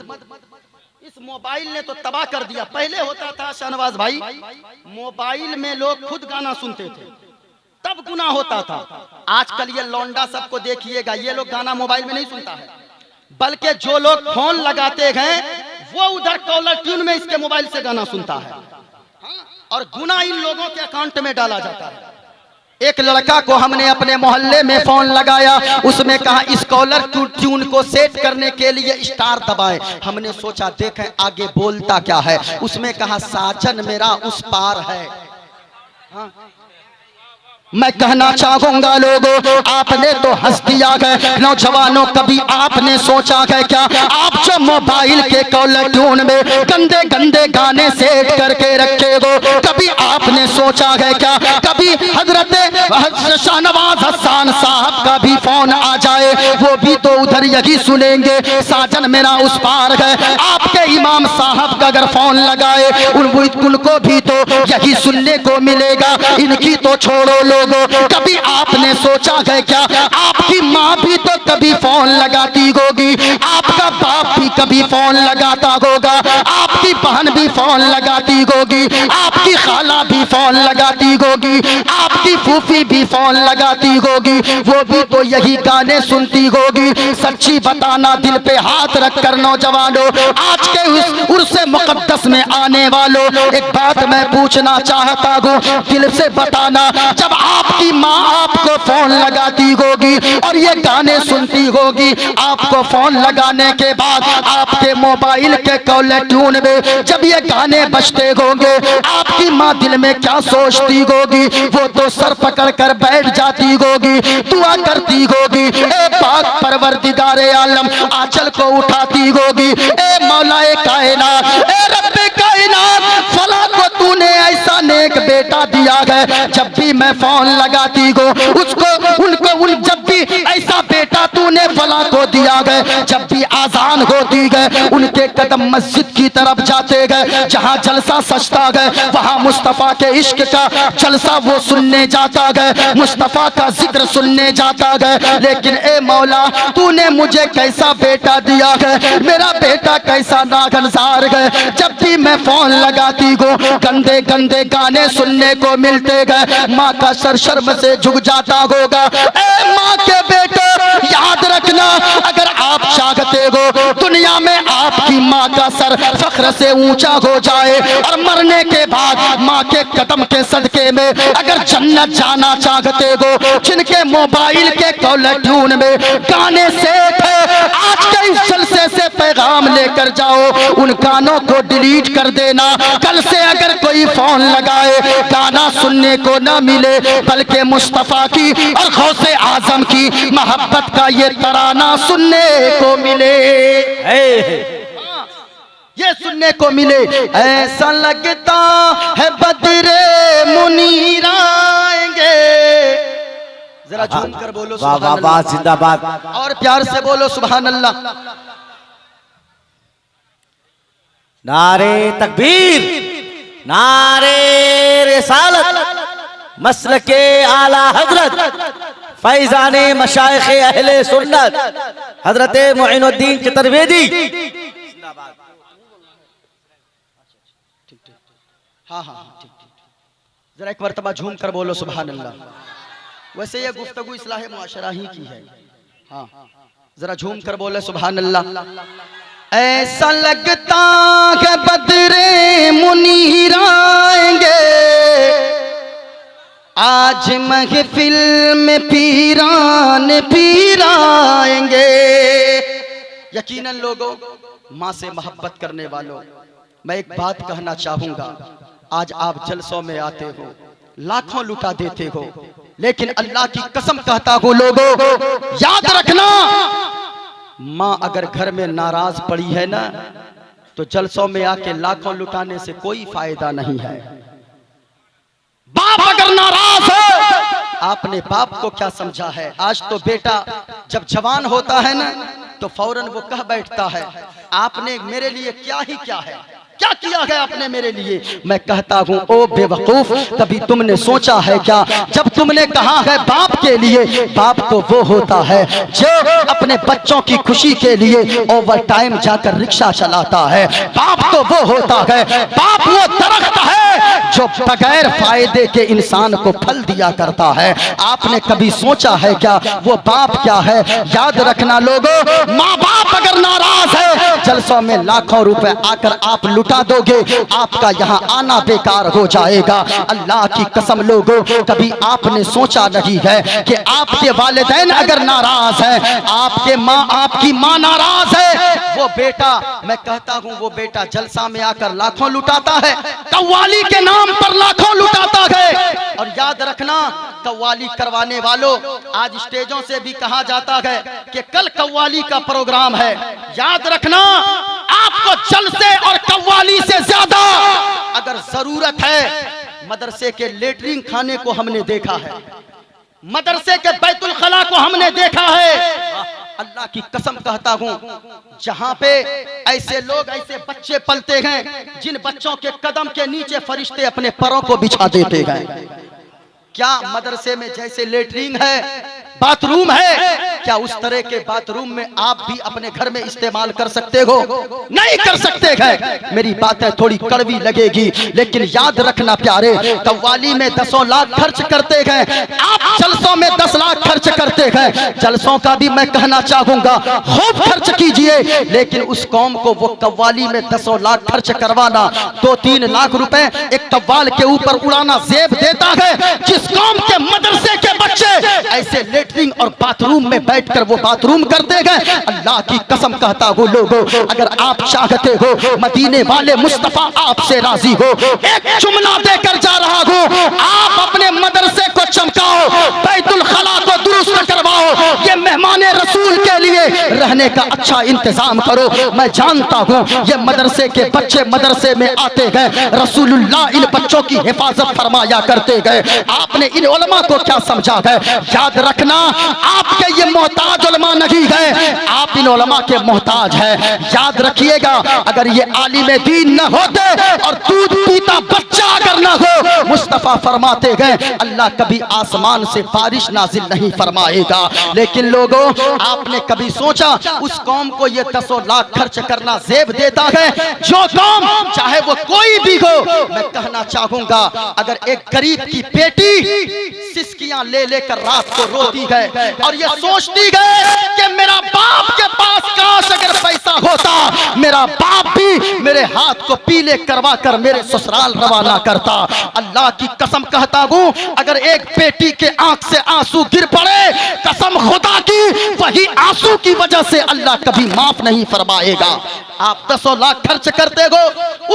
इस मोबाइल ने तो तबाह कर दिया। पहले होता था शहनवाज भाई, मोबाइल में लोग खुद गाना सुनते थे, तब गुनाह होता था। आजकल ये लौंडा सबको देखिएगा, ये लोग गाना मोबाइल में नहीं सुनता है, बल्कि जो लोग फोन लगाते हैं वो उधर कॉलर ट्यून में इसके मोबाइल से गाना सुनता है, और गुनाह इन लोगों के अकाउंट में डाला जाता है। एक लड़का को हमने अपने मोहल्ले में फोन लगाया, उसमें कहा इस कॉलर ट्यून को सेट करने के लिए स्टार दबाएं। हमने सोचा देखें आगे बोलता क्या है, उसमें कहा साजन मेरा उस पार है। हाँ? मैं कहना चाहूंगा लोगों, आपने तो हंस दिया है। नौजवानों कभी आपने सोचा है क्या, आप जो मोबाइल के कॉलर ट्यून में गंदे गंदे गाने सेट करके रखे हो, कभी आपने सोचा है क्या, कभी हजरत शाहनवाज हसन साहब का भी फोन आ जाए, वो भी तो उधर यही सुनेंगे साजन मेरा उस पार है। आपके इमाम साहब का अगर फोन लगाए, उनको भी तो यही सुनने को मिलेगा। इनकी तो छोड़ो लोगों, कभी आपने सोचा है क्या, आपकी माँ भी तो कभी फोन लगाती होगी, आपका बाप भी कभी फोन लगाता होगा, आपकी बहन भी फोन लगाती होगी, आपकी खाला भी फोन लगाती होगी, आपकी फूफी भी फोन लगाती होगी, वो भी तो यही गाने सुनती होगी। सच्ची बताना दिल पे हाथ रखकर नौजवानों, आज के उस उर्से मुकद्दस में आने वालों, एक बात मैं पूछना चाहता हूँ, दिल से बताना, जब आपकी माँ आपको फोन लगाती होगी और ये गाने सुनती होगी, आपको फोन लगाने के बाद आपके मोबाइल के कॉलर ट्यून में जब ये गाने बजते होंगे, आपकी माँ दिल में क्या सोचती होगी? वो तो सर पकड़ कर बैठ जाती होगी, दुआ करती होगी, ए पाक परवरदिगारे आलम, आंचल को उठाती होगी, ए मौलाए कायनात, ए रब्बे कायनात, फला को तूने ऐसा नेक बेटा दिया है, जब भी मैं फोन लगाती हो उसको उनको जब भी ऐसा बेटा तूने फला को दिया है, जब भी आजान होती है उनके कदम मस्जिद की तरफ जाते गए, जहाँ जलसा सजता गए वहाँ मुस्तफ़ा के इश्क का जलसा वो सुनने जाता गए, मुस्तफ़ा का जिक्र सुनने जाता गए। लेकिन ए मौला, तूने मुझे कैसा बेटा दिया है, मेरा बेटा कैसा नागनजार है, जब भी मैं फोन लगाती हूँ गंदे गंदे गाने सुनने को मिलते गए, माँ का सर शर्म से झुक जाता होगा। ए माँ के बेटे, याद रखना, अगर आप चाहते हो दुनिया में आपकी माँ का सर फख्र से ऊंचा हो जाए और मरने के बाद माँ के कदम के सदके में अगर जन्नत जाना चाहते हो, जिनके मोबाइल के कॉलर ट्यून में गाने सेट है, आज के इस जलसे से पैगाम लेकर जाओ, उन गानों को डिलीट कर देना। कल से अगर कोई फोन लगाए गाना सुनने को न मिले, बल्कि मुस्तफ़ा की और गौसे आजम की मोहब्बत का ये तराना सुनने को मिले, ये सुनने को मिले। ऐसा लगता है बदरे मुनीर आएंगे, जरा झूम कर बोलो सुभान अल्लाह, जिंदाबाद, और प्यार से बोलो सुभान अल्लाह। नारे तकबीर, नारे रिसालत, मसलके आला हजरत फैजाने मशाइखे अहले सुन्नत हजरत मोइनुद्दीन चतुर्वेदी। हाँ हाँ ठीक ठीक, जरा एक मरतबा झूम कर बोलो सुभान अल्लाह। वैसे ये गुफ्तगू इस्लाह मुआशरा ही की है, हाँ जरा झूम कर बोले सुभान अल्लाह। ऐसा लगता है बदरे मुनीर आएंगे, आज महफिल में पीरान पीर आएंगे। यकीनन लोगों, माँ से मोहब्बत करने वालों, मैं एक बात कहना चाहूंगा, आज आप जलसों में आते हो, लाखों लुटा देते हो, लेकिन अल्लाह की कसम कहता हूं लोगों, याद रखना, माँ अगर घर में नाराज पड़ी है ना, तो जलसों में आके लाखों लुटाने से कोई फायदा नहीं है। बाप अगर नाराज है, आपने बाप को क्या समझा है? आज तो बेटा जब जवान होता है ना, तो फौरन वो कह बैठता है, आपने मेरे लिए क्या ही क्या है, क्या किया है आपने मेरे लिए? मैं कहता हूँ, ओ बेवकूफ, कभी तुमने सोचा है क्या, जब तुमने कहा है बाप के लिए, बाप तो वो होता है जो अपने बच्चों की खुशी के लिए ओवर टाइम जाकर रिक्शा चलाता है। बाप तो वो होता है, बाप वो दरख्त है जो बगैर फायदे के इंसान को फल दिया करता है। आपने कभी सोचा है क्या वो बाप क्या है? याद रखना लोगों, माँ बाप अगर नाराज है, जलसों में लाखों रुपए आकर आप लुटा दोगे, आपका यहाँ आना बेकार हो जाएगा। अल्लाह की कसम लोगों, कभी आपने सोचा नहीं है कि आपके वालिदैन अगर नाराज हैं, आपकी माँ नाराज है, वो बेटा, मैं कहता हूँ वो बेटा जलसा में आकर लाखों लुटाता है, कव्वाली के नाम पर लाखों लुटाता है। और याद रखना, कव्वाली करवाने वालों, आज स्टेजों से भी कहा जाता है कि कल कव्वाली का प्रोग्राम है। याद रखना, आपको जलसे और कव्वाली से ज्यादा अगर जरूरत है, मदरसे के लेटरिन खाने को हमने देखा है, मदरसे के बैतुल खला को हमने देखा है। अल्लाह की कसम कहता हूँ, जहाँ पे ऐसे लोग, ऐसे बच्चे पलते हैं, जिन बच्चों के कदम के नीचे फरिश्ते अपने पैरों को बिछा देते हैं। क्या मदरसे में जैसे लेटरिन है, बाथरूम है, क्या उस तरह के बाथरूम में आप भी अपने घर में इस्तेमाल कर सकते हो? नहीं कर सकते हैं। मेरी बातें थोड़ी कड़वी लगेगी, लेकिन याद रखना प्यारे, कव्वाली में 10 लाख खर्च करते हैं, आप जलसों में 10 लाख खर्च करते हैं। जलसों का भी मैं कहना चाहूंगा खूब खर्च कीजिए, लेकिन उस कौम को वो कव्वाली में 10 लाख खर्च करवाना, 2-3 लाख रुपए एक कव्वाल के ऊपर उड़ाना जेब देता है। जिस कौम के मदरसे के बच्चे ऐसे लेटरिन और बाथरूम में बैठकर वो बाथरूम करते हैं, अल्लाह की कसम कहता हूँ लोगों, अगर आप चाहते हो मदीने वाले मुस्तफा आपसे राजी हो, एक जुमला देकर जा रहा हूँ, आप अपने मदरसे को चमकाओ, बैतुल खला को दुरुस्त करवाओ, ये मेहमान रसूल के लिए रहने का अच्छा इंतजाम करो। मैं जानता हूँ ये मदरसे के बच्चे मदरसे में आते गए, रसूलुल्लाह इन बच्चों की हिफाजत फरमाया करते गए। आपने इन उलमा को क्या समझा है? याद रखना, आपके ये मोहताज उलमा नहीं है, आप इन उलमा के मोहताज हैं। याद रखिएगा, अगर ये आलिम दीन न होते और दूध पीता बच्चा अगर न हो, मुस्तफा फरमाते गए अल्लाह कभी आसमान से बारिश नाजिल नहीं फरमाएगा। लेकिन लोगों, आपने कभी सोचा उस कौम को ये 10 लाख खर्च करना जेब देता है? जो कौम चाहे वो कोई भी हो, मैं कहना चाहूंगा, अगर एक गरीब की बेटी सिसकियां ले लेकर रात को रोती है और ये सोचती है कि मेरा बाप के पास काश अगर पैसा होता, मेरा बाप भी मेरे हाथ को पीले करवा कर मेरे ससुराल रवाना करता। अल्लाह की कसम कहता हूँ, अगर एक बेटी के आंख से आंसू गिर पड़े, कसम खुदा की, वही आंसू की वजह से अल्लाह कभी माफ नहीं फरमाएगा। आप 10 लाख खर्च करते हो,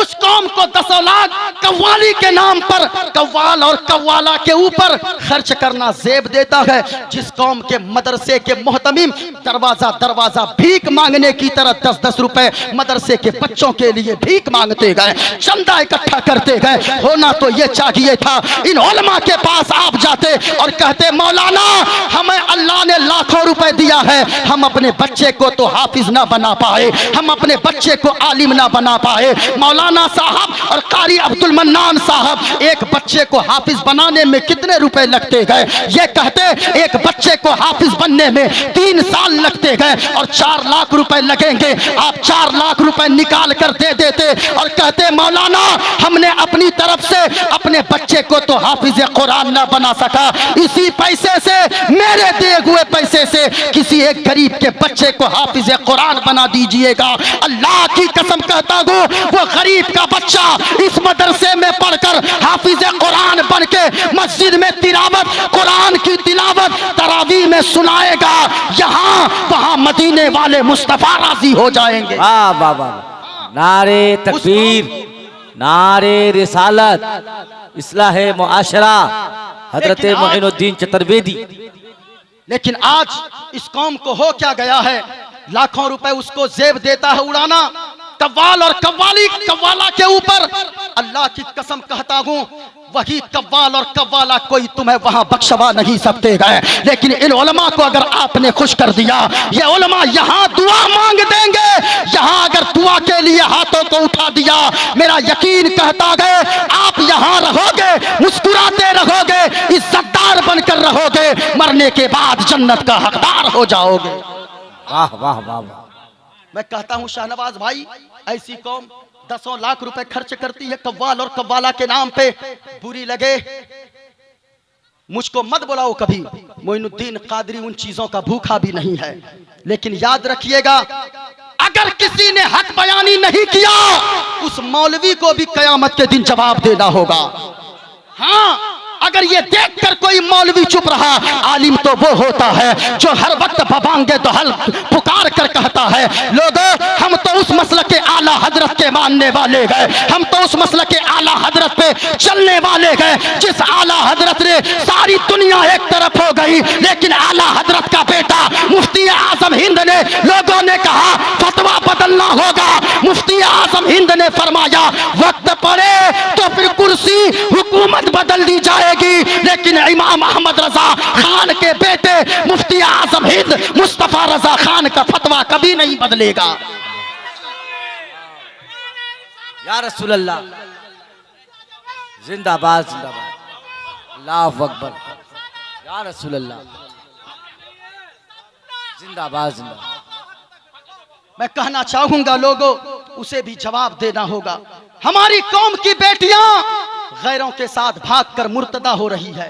उस कौम को 10 लाख कव्वाली के नाम पर, कव्वाल और कव्वाला के ऊपर खर्च करना जेब देता है। जिस कौम के मदरसे के मोहतमीम दरवाजा दरवाजा भीख मांगने की तरह 10-10 रुपए मदरसे के बच्चों के लिए भीख मांगते गए, चंदा इकट्ठा करते गए। होना तो ये चाहिए था, इन उलमा के पास आप जाते और कहते मौलाना हमें अल्लाह ने लाखों रुपए दिया है, हम अपने बच्चे को तो हाफिज ना बना पाए, हम अपने बच्चे को आलिम ना बना पाए। मौलाना साहब और कारी अब्दुल मन्नान साहब एक बच्चे को हाफिज बनाने में कितने रुपए लगते गए? ये कहते एक बच्चे को हाफिज बनने में 3 साल लगते गए और 4 लाख रुपए लगेंगे। आप 4 लाख रुपए निकाल कर दे देते और कहते मौलाना हमने अपनी तरफ से अपने बच्चे को तो हाफिज कुरान ना बना सका, इसी पैसे से, मेरे दिए हुए पैसे से किसी एक गरीब के बच्चे को हाफिज कुरान बना दीजिएगा। अल्लाह की कसम कहता हूँ, वो गरीब का बच्चा इस मदरसे में पढ़कर हाफिज कुरान बन के मस्जिद में तिलावत, कुरान की तिलावत तरावी में सुनाएगा। यहाँ वहाँ मदीने वाले मुस्तफा राजी हो जाएंगे। वाह वाह वाह, नारे तकबीर, नारे रिसालत, इस्लाहे मुआशरा, हजरत मोइनुद्दीन चतुर्वेदी। लेकिन आज इस कौम को हो क्या गया है? लाखों रुपए उसको जेब देता है उड़ाना, कव्वाल और कव्वाली कव्वाला के ऊपर। अल्लाह की कसम कहता हूँ, वही कव्वाल और कव्वाला कोई तुम्हें वहां बख्शवा नहीं सकते गए। लेकिन इन उलमा को अगर आपने खुश कर दिया, ये उलमा यहाँ दुआ मांग देंगे। यहाँ अगर दुआ के लिए हाथों को उठा दिया, मेरा यकीन कहता गए आप यहाँ रहोगे, मुस्कुराते रहोगे, इज्जतदार बनकर रहोगे, मरने के बाद जन्नत का हकदार हो जाओगे। वाह वाह वाह वाह। मैं कहता हूँ शाहनवाज भाई, ऐसी कौम 10 लाख रुपए खर्च करती है कव्वाल और कव्वाला के नाम पे। बुरी लगे मुझको मत बुलाओ कभी, मोइनुद्दीन कादरी उन चीजों का भूखा भी नहीं है। लेकिन याद रखिएगा, अगर किसी ने हक बयानी नहीं किया, उस मौलवी को भी कयामत के दिन जवाब देना होगा। हाँ, अगर ये देखकर कोई मौलवी चुप रहा, आलिम तो वो होता है जो हर वक्त बबांगे तो हल पुकार कर कहता है लोगों हम तो उस मसलक के आला हजरत के मानने वाले गए, हम तो उस मसलक के आला हजरत पे चलने वाले गए। जिस आला हजरत ने सारी दुनिया एक तरफ हो गई, लेकिन आला हजरत का बेटा मुफ्ती आजम हिंद ने, लोगों ने कहा फतवा बदलना होगा, मुफ्ती आजम हिंद ने फरमाया वक्त पड़े तो फिर कुर्सी हुकूमत बदल दी जाएगी, लेकिन इमाम अहमद रजा खान के बेटे मुफ्ती आजम हिंद मुस्तफा रजा खान का फतवा कभी नहीं बदलेगा। या रसूल अल्लाह, जिंदाबाद जिंदाबाद, अल्लाहु अकबर, या रसूल अल्लाह। जिंदाबाद जिंदाबाद। मैं कहना चाहूंगा लोगों, उसे भी जवाब देना होगा। हमारी कौम की बेटियां गैरों के साथ भागकर मुर्तदा हो रही है।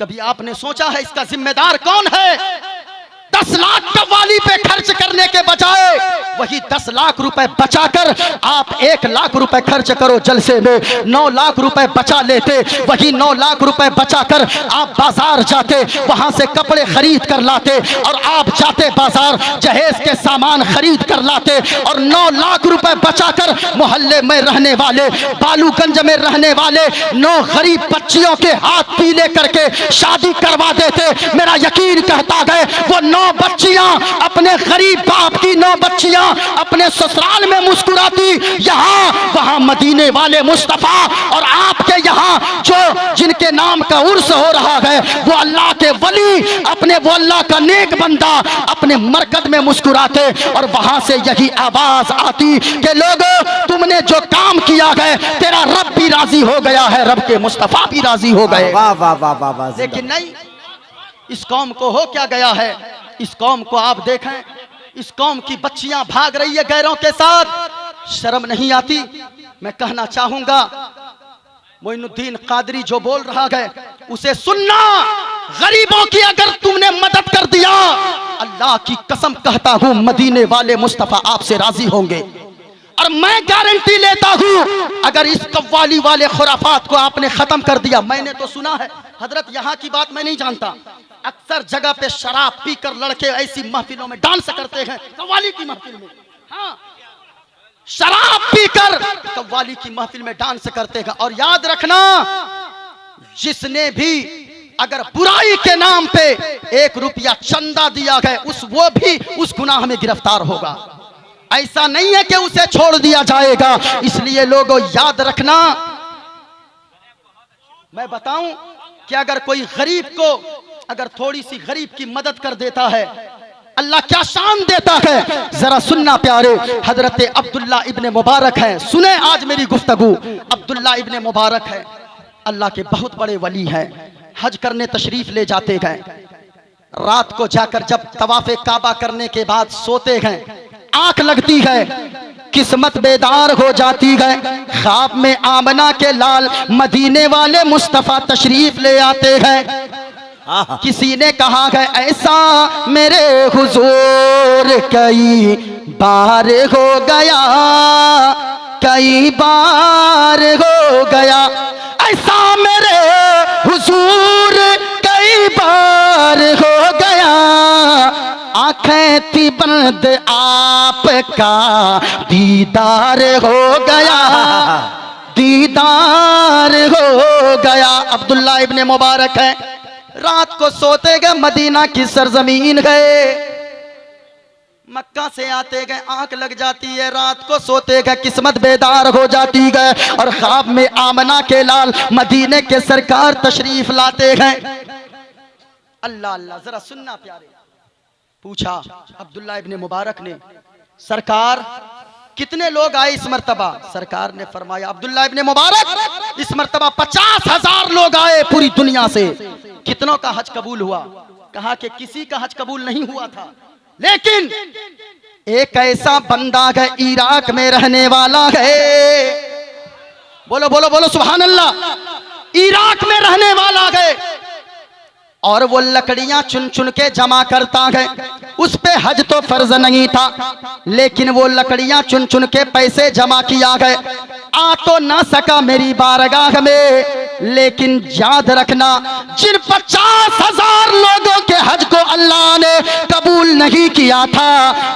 कभी आपने सोचा है इसका जिम्मेदार कौन है? 10 लाख कव्वाली पे खर्च करने के बजाय वही 10 लाख रुपए बचाकर आप 1 लाख रुपए खर्च करो जलसे में, 9 लाख रुपए बचा लेते। वही 9 लाख रुपए बचाकर आप बाजार जाते, वहां से कपड़े खरीद कर लाते, और आप जाते बाजार जहेज के सामान खरीद कर लाते, और 9 लाख रुपए बचाकर मोहल्ले में रहने वाले, बालूगंज में रहने वाले 9 गरीब बच्चियों के हाथ पीले करके शादी करवा देते। मेरा यकीन कहता है वो 9 बच्चियां अपने गरीब बाप की 9 बच्चियां अपने ससुराल में मुस्कुराती, यहाँ वहां मदीने वाले मुस्तफा और आपके यहाँ जो जिनके नाम का उर्स हो रहा है वो अल्लाह के वली, अपने वो अल्लाह का नेक बंदा अपने मरकज में मुस्कुराते, और वहां से यही आवाज आती कि लोगों तुमने जो काम किया है तेरा रब भी राजी हो गया है, रब के मुस्तफा भी राजी हो गए। वाह वाह वाह वाह वाह। लेकिन नहीं, इस कौम को हो क्या गया है? इस कौम को आप देखें, इस कौम की बच्चियां भाग रही है गैरों के साथ, शर्म नहीं आती? मैं कहना चाहूंगा मोइनुद्दीन कादरी जो बोल रहा है उसे सुनना। गरीबों की अगर तुमने मदद कर दिया, अल्लाह की कसम कहता हूं मदीने वाले मुस्तफा आपसे राजी होंगे। और मैं गारंटी लेता हूं अगर इस कव्वाली वाले खुराफात को आपने खत्म कर दिया, मैंने तो सुना है हजरत, यहां की बात मैं नहीं जानता, अक्सर जगह पे शराब पीकर लड़के ऐसी महफिलों में डांस करते हैं, कव्वाली की महफिल में, हाँ शराब पीकर कव्वाली की महफिल में डांस करते हैं। और याद रखना, जिसने भी अगर बुराई के नाम पे 1 रुपया चंदा दिया है वो भी उस गुनाह में गिरफ्तार होगा। ऐसा नहीं है कि उसे छोड़ दिया जाएगा। इसलिए लोगों याद रखना, मैं बताऊं कि अगर कोई गरीब को अगर थोड़ी सी गरीब की मदद कर देता है, अल्लाह क्या शान देता है, जरा सुनना प्यारे। हजरत अब्दुल्ला इब्ने मुबारक है, सुने आज मेरी गुफ्तगू। अब्दुल्ला इब्ने मुबारक है, अल्लाह के बहुत बड़े वली हैं, हज करने तशरीफ ले जाते हैं। रात को जाकर जब तवाफ़े काबा करने के बाद सोते हैं, आंख लगती है, किस्मत बेदार हो जाती है। ख्वाब में आमना के लाल मदीने वाले मुस्तफा तशरीफ ले आते हैं। किसी ने कहा है ऐसा मेरे हुजूर कई बार हो गया, कई बार हो गया, ऐसा मेरे हुजूर कई बार हो गया। आंखें थी बंद आपका दीदार हो गया, दीदार हो गया। अब्दुल्ला इब्ने मुबारक है, रात को सोते गए, मदीना की सरजमीन गए, मक्का से आते गए, आंख लग जाती है, रात को सोते गए, किस्मत बेदार हो जाती है, और ख्वाब में आमना के लाल मदीने के सरकार तशरीफ लाते हैं। अल्लाह अल्लाह, जरा सुनना प्यारे। पूछा अब्दुल्ला इब्ने मुबारक ने, सरकार कितने लोग आए इस मर्तबा? सरकार ने फरमाया अब्दुल्ला इब्ने मुबारक इस मर्तबा 50,000 लोग आए पूरी दुनिया से। कितनों का हज कबूल हुआ? कहा कि किसी का हज कबूल नहीं हुआ था, लेकिन एक ऐसा बंदा है इराक में रहने वाला है, बोलो बोलो बोलो सुभान अल्लाह, इराक में रहने वाला है, और वो लकड़ियां चुन चुन के जमा करता है। उस पे हज तो फर्ज नहीं था, लेकिन वो लकड़ियां चुन चुन के पैसे जमा किया गए। आ तो ना सका मेरी बारगाह में, लेकिन याद रखना जिन 50,000 लोगों के हज को अल्लाह ने कबूल नहीं किया था,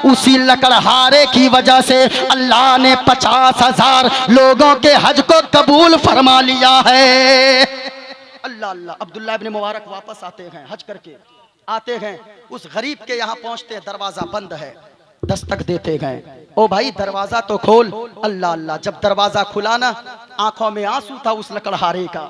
उसी लकड़हारे की वजह से अल्लाह ने 50,000 लोगों के हज को कबूल फरमा लिया है। अल्लाह अल्लाह। अब्दुल्ला इब्ने मुबारक वापस आते हैं, हज करके आते हैं, उस गरीब के यहाँ पहुंचते हैं, दरवाजा बंद है, दस्तक देते गए, ओ भाई दरवाजा तो खोल। अल्लाह अल्लाह, जब दरवाजा खुला ना, आंखों में आंसू था उस लकड़हारे का।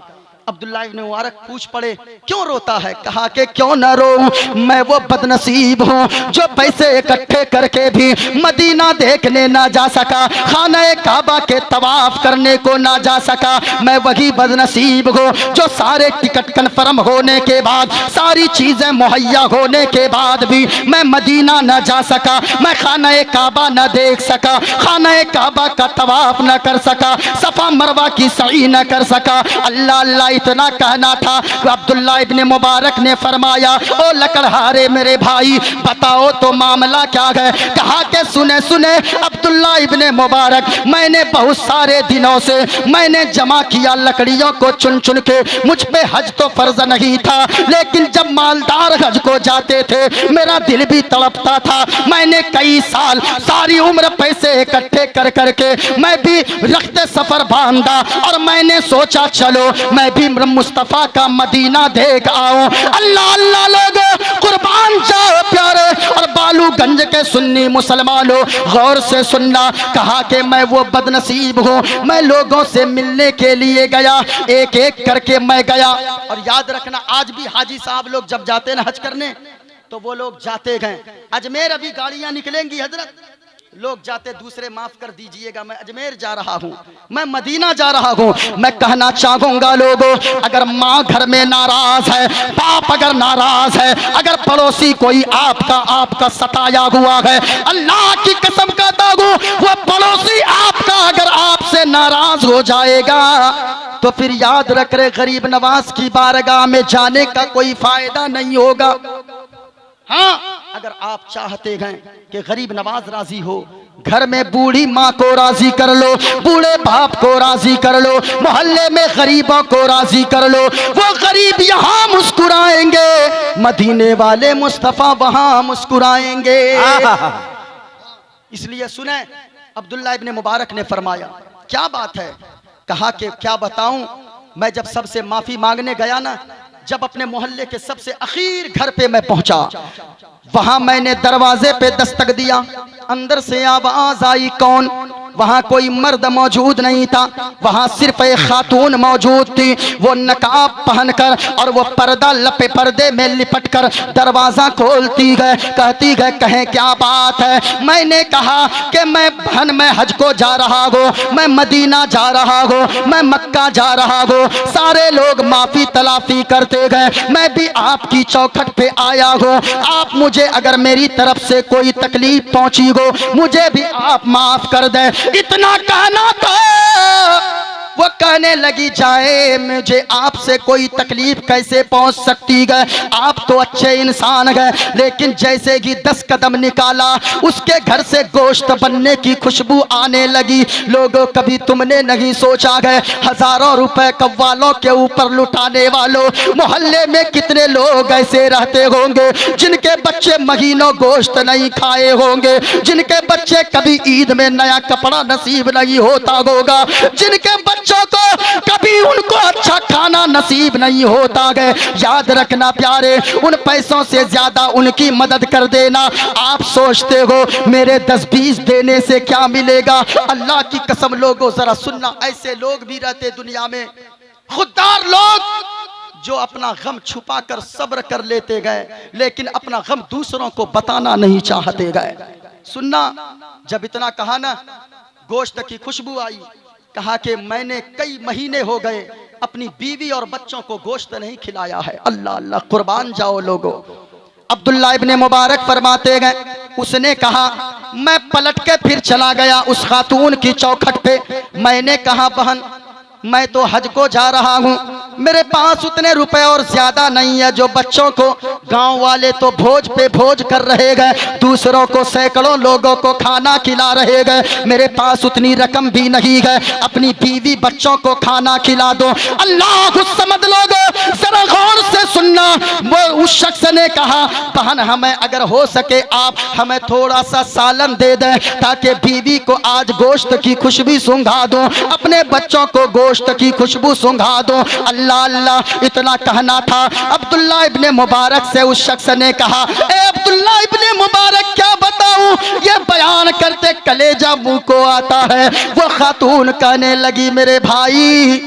अब्दुल्ला इब्न मुबारक पूछ पड़े क्यों रोता है? कहा कि क्यों न रो, मैं वो बदनसीब हूँ जो पैसे इकट्ठे करके भी मदीना देखने ना जा सका, खाना काबा के तवाफ करने को ना जा सका। मैं वही बदनसीब हूँ जो सारे टिकट कन्फर्म होने के बाद, सारी चीजें मुहैया होने के बाद भी मैं मदीना न जा सका, मैं खाना काबा न देख सका, खाना काबा का तवाफ न कर सका, सफा मरवा की सही न कर सका। अल्लाह अल्लाह इतना कहना था। तो अब्दुल्ला इब्ने मुबारक ने फरमाया, ओ लकड़हारे मेरे भाई बताओ तो मामला क्या है? कहा के सुने सुने अब्दुल्ला इब्ने मुबारक, मैंने बहुत सारे दिनों से मैंने जमा किया लकड़ियों को चुन चुन के, मुझ पे हज तो फर्ज नहीं था, लेकिन जब मालदार हज को जाते थे मेरा दिल भी तड़पता था। मैंने कई साल सारी उम्र पैसे इकट्ठे कर करके मैं भी रखते सफर बांधा और मैंने सोचा चलो मैं भी मुस्तफा का मदीना देख आऊं। अल्लाह अल्लाह लोगों कुर्बान जाओ प्यारे और बालूगंज के सुन्नी मुसलमानों गौर से सुनना। कहा कि मैं वो बदनसीब हूँ, मैं लोगों से मिलने के लिए गया, एक एक करके मैं गया। और याद रखना आज भी हाजी साहब लोग जब जाते हैं हज करने तो वो लोग जाते गए। अजमेर अभी गाड़ियां निकलेंगी हजरत, लोग जाते दूसरे माफ कर दीजिएगा, मैं अजमेर जा रहा हूँ, मैं मदीना जा रहा हूँ। मैं कहना चाहूंगा लोगों, अगर माँ घर में नाराज है, बाप अगर नाराज है, अगर पड़ोसी कोई आपका सताया हुआ है, अल्लाह की कसम कहता हूँ वो पड़ोसी आपका अगर आपसे नाराज हो जाएगा तो फिर याद रख रहे गरीब नवाज की बारगाह में जाने का कोई फायदा नहीं होगा। हाँ, अगर आप चाहते हैं कि गरीब नवाज राजी हो, घर में बूढ़ी माँ को राजी कर लो, बूढ़े बाप को राजी कर लो, मोहल्ले में गरीबों को राजी कर लो, वो गरीब यहाँ मुस्कुराएंगे, मदीने वाले मुस्तफा वहां मुस्कुराएंगे। इसलिए सुने अब्दुल्ला इब्ने मुबारक ने फरमाया क्या बात है? कहा कि क्या बताऊं, मैं जब सबसे माफी मांगने गया ना, जब अपने मोहल्ले के सबसे आखिर घर पे मैं पहुंचा, वहां मैंने दरवाजे पे दस्तक दिया, अंदर से आवाज आई कौन? वहां कोई मर्द मौजूद नहीं था, वहां सिर्फ एक खातून मौजूद थी। वो नकाब पहनकर और वो पर्दा लपे पर्दे में लिपट कर दरवाजा खोलती गए, कहती गए कहें क्या बात है? मैंने कहा कि मैं बहन मैं हज को जा रहा हूँ, मैं मदीना जा रहा हूँ, मैं मक्का जा रहा हूँ। सारे लोग माफी तलाफी करते गए, मैं भी आपकी चौखट पे आया हूँ, आप मुझे अगर मेरी तरफ से कोई तकलीफ पहुंची हो मुझे भी आप माफ कर दें। इतना कहना था वो कहने लगी जाए मुझे आपसे कोई तकलीफ कैसे पहुंच सकती है, आप तो अच्छे इंसान हैं, लेकिन जैसे कि 10 कदम निकाला उसके घर से गोश्त बनने की खुशबू आने लगी। लोगों कभी तुमने नहीं सोचा है हजारों रुपए कव्वालों के ऊपर लुटाने वालों, मोहल्ले में कितने लोग ऐसे रहते होंगे जिनके बच्चे महीनों गोश्त नहीं खाए होंगे, जिनके बच्चे कभी ईद में नया कपड़ा नसीब नहीं होता होगा, जिनके बच्चों को कभी उनको अच्छा खाना नसीब नहीं होता है। याद रखना प्यारे, उन पैसों से ज्यादा उनकी मदद कर देना। आप सोचते हो मेरे 10-20 देने से क्या मिलेगा? अल्लाह की कसम लोगों जरा सुनना, ऐसे लोग भी रहते दुनिया में, खुददार लोग जो अपना गम छुपा कर सब्र कर लेते गए, लेकिन अपना गम दूसरों को बताना नहीं चाहते गए। सुनना, जब इतना कहा ना गोश्त की खुशबू आई, कहा कि मैंने कई महीने हो गए अपनी बीवी और बच्चों को गोश्त नहीं खिलाया है। अल्लाह अल्लाह, कुर्बान जाओ लोगों। अब्दुल्ला इब्ने मुबारक फरमाते गए, उसने कहा मैं पलट के फिर चला गया उस खातून की चौखट पे। मैंने कहा बहन मैं तो हज को जा रहा हूँ, मेरे पास उतने रुपए और ज्यादा नहीं है जो बच्चों को, गांव वाले तो भोज पे भोज कर रहे गए, दूसरों को सैकड़ों लोगों को खाना खिला रहे गए, मेरे पास उतनी रकम भी नहीं है अपनी बीवी बच्चों को खाना खिला दो। अल्लाह समझ लोगो जरा गौर से सुनना। वो उस शख्स ने कहा बहन हमें अगर हो सके आप हमें थोड़ा सा सालन दे दें ताकि बीवी को आज गोश्त की खुशबू सूंघा दो, अपने बच्चों को गोश्त की खुशबू सूंघा दो। अल्लाह अल्लाह, इतना कहना था। अब्दुल्ला इब्ने मुबारक से उस शख्स ने कहा ए अब्दुल्ला इब्ने मुबारक क्या बताऊं, ये बयान करते कलेजा मुंह को आता है। वो खातून कहने लगी मेरे भाई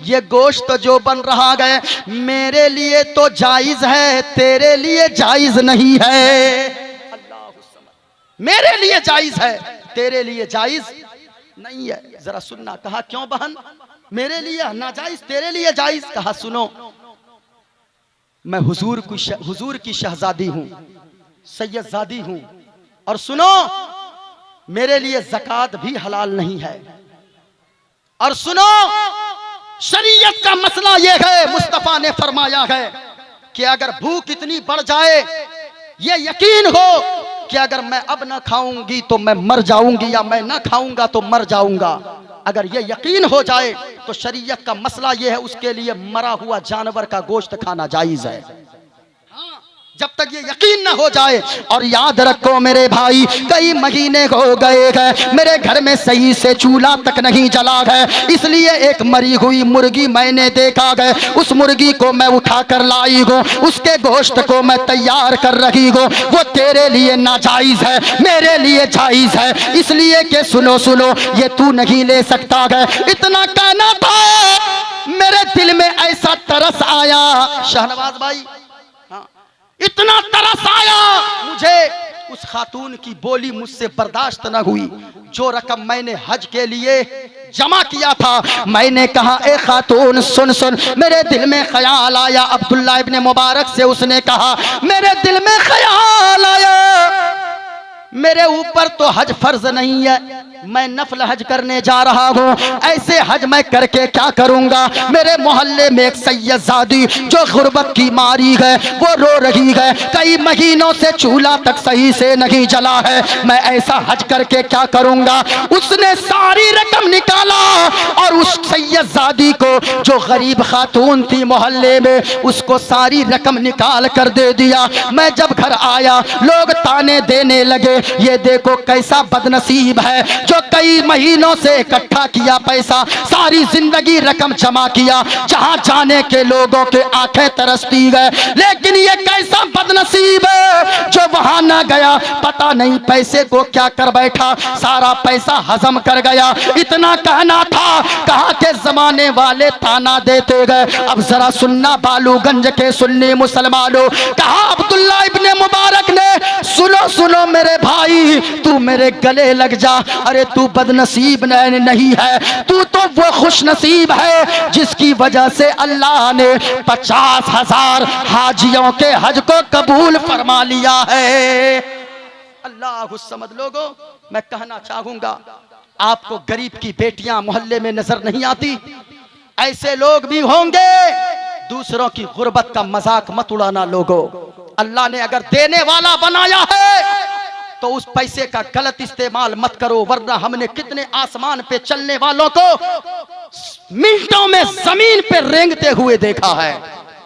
ये गोश्त जो बन रहा है मेरे लिए तो जायज है, तेरे लिए जायज नहीं है। मेरे लिए जायज है, तेरे लिए जायज नहीं है। जरा सुनना। कहा क्यों बहन? मेरे लिए नाजायज, तेरे लिए जायज। कहा सुनो, मैं हुजूर की शहजादी हूं, सैयदजादी हूं, और सुनो मेरे लिए ज़कात भी हलाल नहीं है। और सुनो शरीयत का मसला यह है, मुस्तफा ने फरमाया है कि अगर भूख इतनी बढ़ जाए, ये यकीन हो कि अगर मैं अब ना खाऊंगी तो मैं मर जाऊंगी, या मैं ना खाऊंगा तो मर जाऊंगा, अगर ये यकीन हो जाए तो शरीयत का मसला यह है उसके लिए मरा हुआ जानवर का गोश्त खाना जायज है, जब तक ये यकीन ना हो जाए। और याद रखो मेरे भाई, कई महीने हो गए हैं मेरे घर में सही से चूल्हा तक नहीं जला है, इसलिए एक मरी हुई मुर्गी मैंने देखा है, उस मुर्गी को मैं उठा कर लाई हूँ, उसके गोश्त को मैं तैयार कर रही हूँ। वो तेरे लिए नाजायज है, मेरे लिए जायज है, इसलिए कि सुनो सुनो, ये तू नहीं ले सकता है। इतना कहना था, मेरे दिल में ऐसा तरस आया शहनवाज भाई, इतना तरस आया मुझे, उस खातून की बोली मुझसे बर्दाश्त न हुई। जो रकम मैंने हज के लिए जमा किया था, मैंने कहा ए खातून सुन सुन, मेरे दिल में ख्याल आया। अब्दुल्ला इब्ने मुबारक से उसने कहा, मेरे दिल में ख्याल आया, मेरे ऊपर तो हज फर्ज नहीं है, मैं नफल हज करने जा रहा हूँ, ऐसे हज मैं करके क्या करूंगा। मेरे मोहल्ले में एक सैयदजादी जो गुर्बत की मारी है, वो रो रही है, कई महीनों से चूल्हा तक सही से नहीं जला है, मैं ऐसा हज करके क्या करूंगा। उसने सारी रकम निकाला और उस सैयदजादी को, जो गरीब खातून थी मोहल्ले में, उसको सारी रकम निकाल कर दे दिया। मैं जब घर आया, लोग ताने देने लगे, ये देखो कैसा बदनसीब है जो कई महीनों से इकट्ठा किया पैसा, सारी जिंदगी रकम जमा किया, जहां जाने के लोगों के आंखें तरसती गए, लेकिन ये कैसा बदनसीब है जो वहां ना गया, पता नहीं पैसे को क्या कर बैठा, सारा पैसा हजम कर गया। इतना कहना था, कहा के जमाने वाले ताना देते गए। अब जरा सुनना बालूगंज के सुन्नी मुसलमानों, कहा अब्दुल्ला इब्ने मुबारक ने, सुनो सुनो मेरे भाई, तू मेरे गले लग जा। अरे तू बदनसीब नहीं है, तू तो वो खुश नसीब है जिसकी वजह से अल्लाह ने 50,000 हाजियों के हज को कबूल फरमा लिया है। अल्लाह समझ लोगों, मैं कहना चाहूंगा, आपको गरीब की बेटियां मोहल्ले में नजर नहीं आती, ऐसे लोग भी होंगे। दूसरों की गुर्बत का मजाक मत उड़ाना लोगों। अल्लाह ने अगर देने वाला बनाया है तो उस पैसे का गलत इस्तेमाल मत करो, वरना हमने कितने आसमान पे चलने वालों को मिनटों में जमीन पे रेंगते हुए देखा है।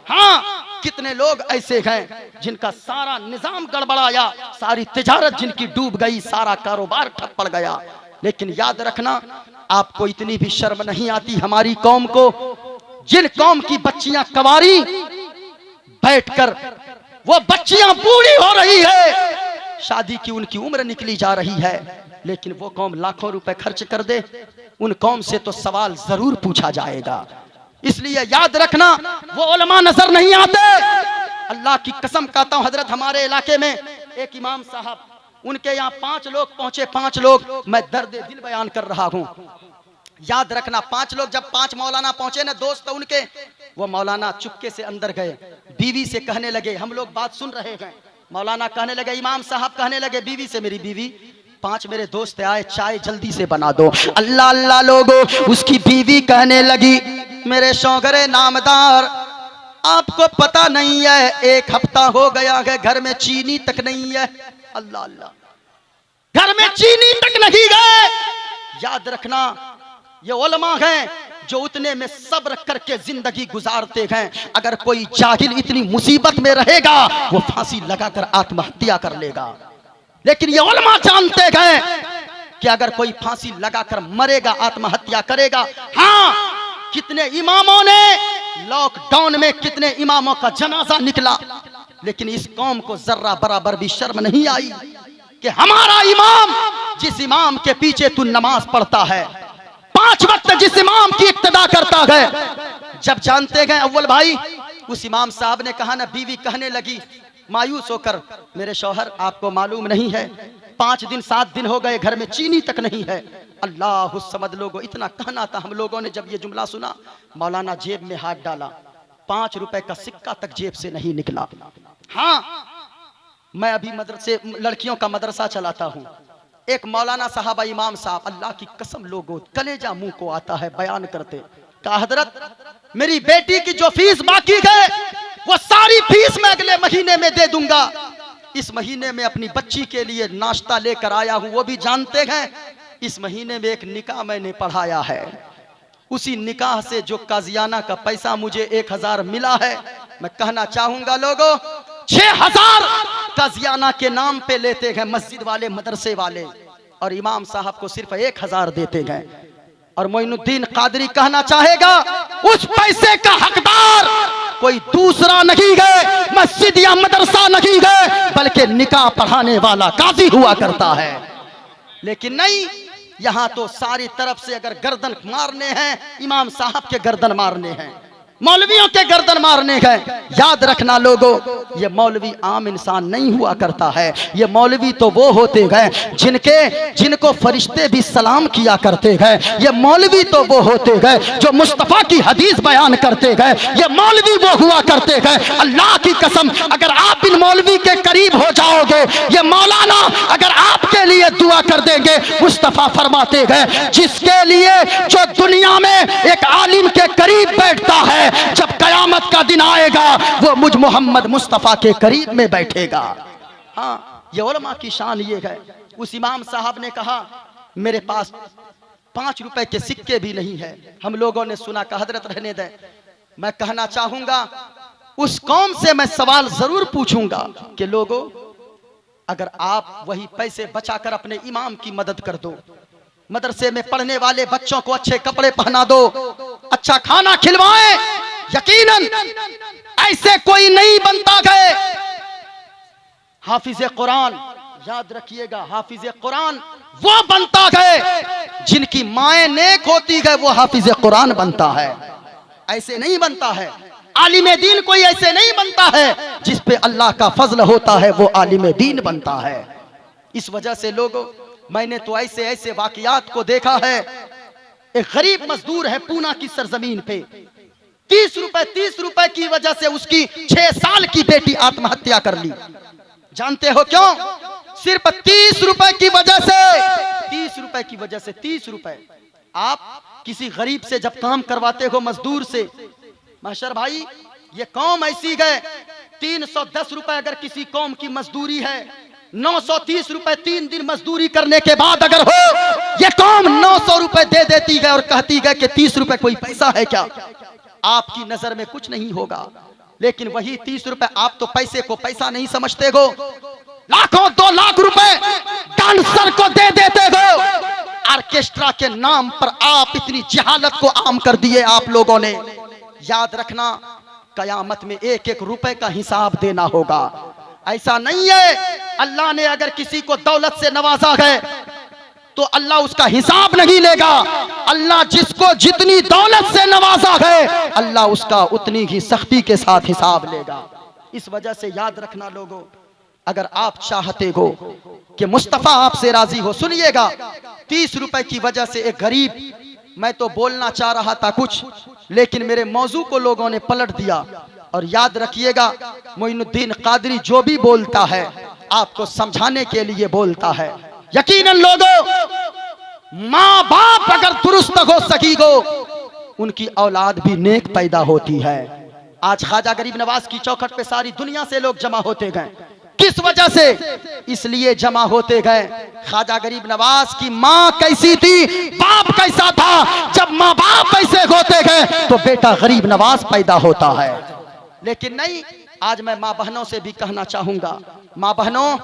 हाँ, कितने लोग ऐसे हैं जिनका सारा निजाम गड़बड़ाया, सारी तिजारत जिनकी डूब गई, सारा कारोबार ठप पड़ गया। लेकिन याद रखना, आपको इतनी भी शर्म नहीं आती हमारी कौम को, जिन कौम की बच्चियां कवारी बैठकर वो बच्चियां बूढ़ी हो रही है, शादी की उनकी उम्र निकली जा रही है, लेकिन वो कौम लाखों रुपए खर्च कर दे, उन कौम से तो सवाल जरूर पूछा जाएगा। इसलिए याद रखना, वो उलमा नजर नहीं आते। अल्लाह की कसम कहता हूं, हजरत हमारे इलाके में एक इमाम साहब, उनके यहाँ 5 लोग पहुंचे, 5 लोग, मैं दर्द दिल बयान कर रहा हूं। याद रखना, 5 लोग, जब 5 मौलाना पहुंचे ना दोस्त उनके, वो मौलाना चुपके से अंदर गए, बीवी से कहने लगे, हम लोग बात सुन रहे हैं, मौलाना कहने लगे, इमाम साहब कहने लगे बीवी से, मेरी बीवी, 5 मेरे दोस्त आए, चाय जल्दी से बना दो। अल्लाह अल्लाह लोगों, उसकी बीवी कहने लगी, मेरे शौहरे नामदार, आपको पता नहीं है 1 हफ्ता हो गया है, घर में चीनी तक नहीं है। अल्लाह अल्लाह, घर में चीनी तक नहीं गए। याद रखना, ये उलमा हैं जो उतने में सब्र करके जिंदगी गुजारते हैं। अगर कोई जाहिल इतनी मुसीबत में रहेगा, वो फांसी लगाकर आत्महत्या कर लेगा, लेकिन ये उलमा जानते हैं कि अगर कोई फांसी लगाकर मरेगा, आत्महत्या करेगा। हाँ, कितने इमामों ने लॉकडाउन में, कितने इमामों का जनाजा निकला, लेकिन इस कौम को जर्रा बराबर भी शर्म नहीं आई कि हमारा इमाम, जिस इमाम के पीछे तू नमाज पढ़ता है, 5 वक्त जिस इमाम की इक्तदा करता है, जब जानते गए अव्वल भाई, उस इमाम साहब ने कहा ना, बीवी कहने लगी मायूस होकर, मेरे शौहर आपको मालूम नहीं है 5 दिन 7 दिन हो गए घर में चीनी तक नहीं है। अल्लाह समद लोगों, इतना कहना था हम लोगों ने, जब ये जुमला सुना मौलाना जेब में हाथ डाला, 5 रुपए का सिक्का तक जेब से नहीं निकला। हाँ, मैं अभी मदरसे लड़कियों का मदरसा चलाता हूँ। एक मौलाना साहबा इमाम साहब, अल्लाह की कसम लोगों कलेजा मुंह को आता है बयान करते, कहा हजरत मेरी बेटी की जो फीस बाकी है वो सारी फीस मैं अगले महीने में दे दूंगा। इस महीने में अपनी बच्ची के लिए नाश्ता लेकर आया हूं, वो भी जानते हैं इस महीने में एक निकाह मैंने पढ़ाया है, उसी निकाह से जो काजियाना का पैसा मुझे 1000 मिला है, मैं कहना चाहूंगा लोगों 6000 काजियाना के नाम पे लेते हैं मस्जिद वाले मदरसे वाले, और इमाम साहब को सिर्फ 1000 देते हैं। और मोइनुद्दीन कादरी कहना चाहेगा उस पैसे का हकदार कोई दूसरा नहीं है, मस्जिद या मदरसा नहीं है, बल्कि निकाह पढ़ाने वाला काजी हुआ करता है। लेकिन नहीं, यहां तो सारी तरफ से अगर गर्दन मारने हैं, इमाम साहब के गर्दन मारने हैं, मौलवियों के गर्दन मारने हैं। याद रखना लोगों, ये मौलवी आम इंसान नहीं हुआ करता है, ये मौलवी तो वो होते हैं जिनको फरिश्ते भी सलाम किया करते हैं, ये मौलवी तो वो होते हैं जो मुस्तफा की हदीस बयान करते हैं, ये मौलवी वो हुआ करते हैं। अल्लाह की कसम, अगर आप इन मौलवी के करीब हो जाओगे, ये मौलाना अगर आपके लिए दुआ कर देंगे, मुस्तफा फरमाते हैं जिसके लिए जो दुनिया में एक आलिम के करीब बैठता है, जब कयामत का दिन आएगा वो मुझ मोहम्मद मुस्तफा के करीब में बैठेगा। हाँ, ये उलमा की शान ये है। उस इमाम साहब ने कहा मेरे पास 5 रुपए के सिक्के भी नहीं है। हम लोगों ने सुना कि हजरत रहने दे, मैं कहना चाहूंगा उस कौम से मैं सवाल जरूर पूछूंगा कि लोगों अगर आप वही पैसे बचाकर अपने इमाम की मदद कर दो, मदरसे में पढ़ने वाले बच्चों को अच्छे कपड़े पहना दो, अच्छा खाना खिलवाएं, यकीनन ऐसे कोई नहीं बनता गए हाफिज कुरान। याद रखिएगा, हाफिज कुरान वो बनता गए जिनकी माएं नेक होती गए, वो हाफिज कुरान बनता है, ऐसे नहीं बनता है। आलिम दीन कोई ऐसे नहीं बनता है, जिस पे अल्लाह का फजल होता है वो आलिम दीन बनता है। इस वजह से लोगों, मैंने तो ऐसे ऐसे वाकयात को देखा है। एक गरीब मजदूर है पूना की सरजमीन पे, 30 रुपए की वजह से उसकी 6 साल की बेटी आत्महत्या कर ली। जानते हो क्यों? सिर्फ 30 रुपए की वजह से, 30 रुपए की वजह से। 30 रुपए आप किसी गरीब से जब काम करवाते हो, मजदूर से, मास्टर भाई ये कौम ऐसी है, 310 रुपए अगर किसी कौम की मजदूरी है, 930 रुपए 3 दिन मजदूरी करने के बाद अगर हो, ये कौम 900 रुपए दे देती है और कहती है कि 30 रुपए कोई पैसा है क्या? आपकी नजर में कुछ नहीं होगा, लेकिन वही 30 रुपए आप तो पैसे को पैसा नहीं समझते हो, लाखों 2 लाख रुपए डांसर को दे देते हो। ऑर्केस्ट्रा के नाम पर आप इतनी जहालत को आम कर दिए आप लोगों ने। याद रखना, कयामत में 1-1 रुपए का हिसाब देना होगा। ऐसा नहीं है अल्लाह ने अगर किसी को दौलत से नवाजा है तो अल्लाह उसका हिसाब नहीं लेगा। अल्लाह जिसको जितनी दौलत से नवाजा है, अल्लाह उसका उतनी ही सख्ती के साथ हिसाब लेगा। इस वजह से याद रखना लोगों, अगर आप चाहते हो कि मुस्तफा आपसे राजी हो, सुनिएगा, 30 रुपए की वजह से एक गरीब, मैं तो बोलना चाह रहा था कुछ, लेकिन मेरे मौजू को लोगों ने पलट दिया। और याद रखिएगा, मोइनुद्दीन कादरी जो भी बोलता है आपको समझाने के लिए बोलता है। यकीनन लोगों, माँ बाप अगर दुरुस्त हो सकी हो, उनकी औलाद भी नेक पैदा होती है। आज ख्वाजा गरीब नवाज की चौखट पे सारी दुनिया से लोग जमा होते गए, किस वजह से? इसलिए जमा होते गए, ख्वाजा गरीब नवाज की माँ कैसी थी, बाप कैसा था। जब माँ बाप ऐसे होते गए तो बेटा गरीब नवाज पैदा होता है। लेकिन नहीं, आज मैं माँ बहनों से भी कहना चाहूंगा, माँ बहनों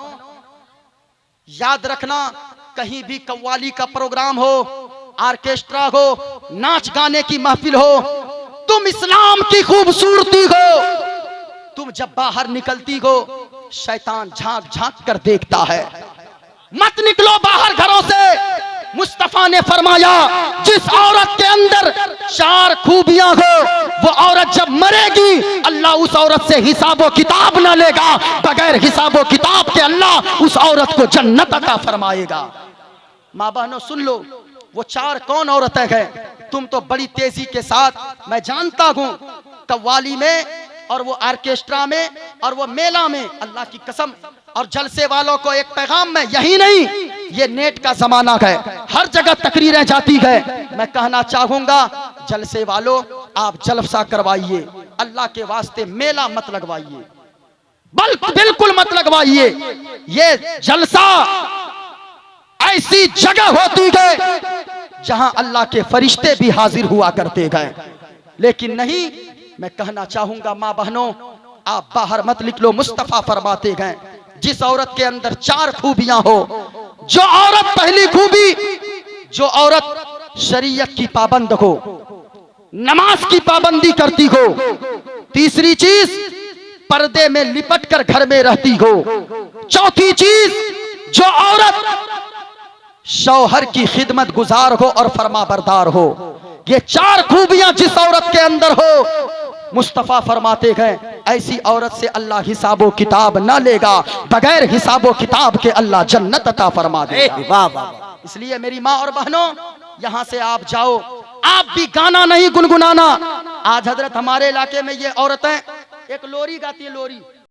याद रखना, कहीं भी कव्वाली का प्रोग्राम हो, ऑर्केस्ट्रा हो, नाच गाने की महफिल हो, तुम इस्लाम की खूबसूरती हो, तुम जब बाहर निकलती हो शैतान झांक झांक कर देखता है। मत निकलो बाहर घरों से, मुस्तफा ने फरमाया जिस औरत के अंदर 4 खूबियां हो वो औरत जब मरेगी अल्लाह उस औरत से हिसाबो किताब ना लेगा, बगैर हिसाबो किताब के अल्लाह उस औरत को जन्नत अता फरमाएगा। माँ बहनों सुन लो, वो 4 कौन औरतें हैं? तुम तो बड़ी तेजी के साथ, मैं जानता हूं कव्वाली में और वो ऑर्केस्ट्रा में और वो मेला में, अल्लाह की कसम, और जलसे वालों को एक पैगाम में, यही नहीं ये नेट का जमाना है, हर जगह तकरीरें जाती है। मैं कहना चाहूंगा जलसे वालों आप जलसा करवाइए, अल्लाह के वास्ते मेला मत लगवाइए, बिल्कुल मत लगवाइए। ये जलसा ऐसी जगह होती है जहां अल्लाह के फरिश्ते भी हाजिर हुआ करते गए, लेकिन नहीं। मैं कहना चाहूंगा माँ बहनों आप बाहर मत निकलो। मुस्तफा फरमाते गए जिस औरत के अंदर 4 खूबियां हो, जो औरत, पहली खूबी, जो औरत शरीयत की पाबंद हो, नमाज की पाबंदी करती हो। तीसरी चीज पर्दे में लिपट कर घर में रहती हो। चौथी चीज जो औरत शौहर की खिदमत गुजार हो और फरमाबरदार हो। ये 4 खूबियां जिस औरत के अंदर हो, मुस्तफा फरमाते हैं ऐसी औरत से अल्लाह हिसाबो किताब ना लेगा, बगैर हिसाबो किताब के अल्लाह जन्नत अता फरमा देगा। इसलिए मेरी माँ और बहनों यहां से आप जाओ, आप भी गाना नहीं गुनगुनाना। आज हजरत हमारे इलाके में ये औरतें एक लोरी गाती है, लोरी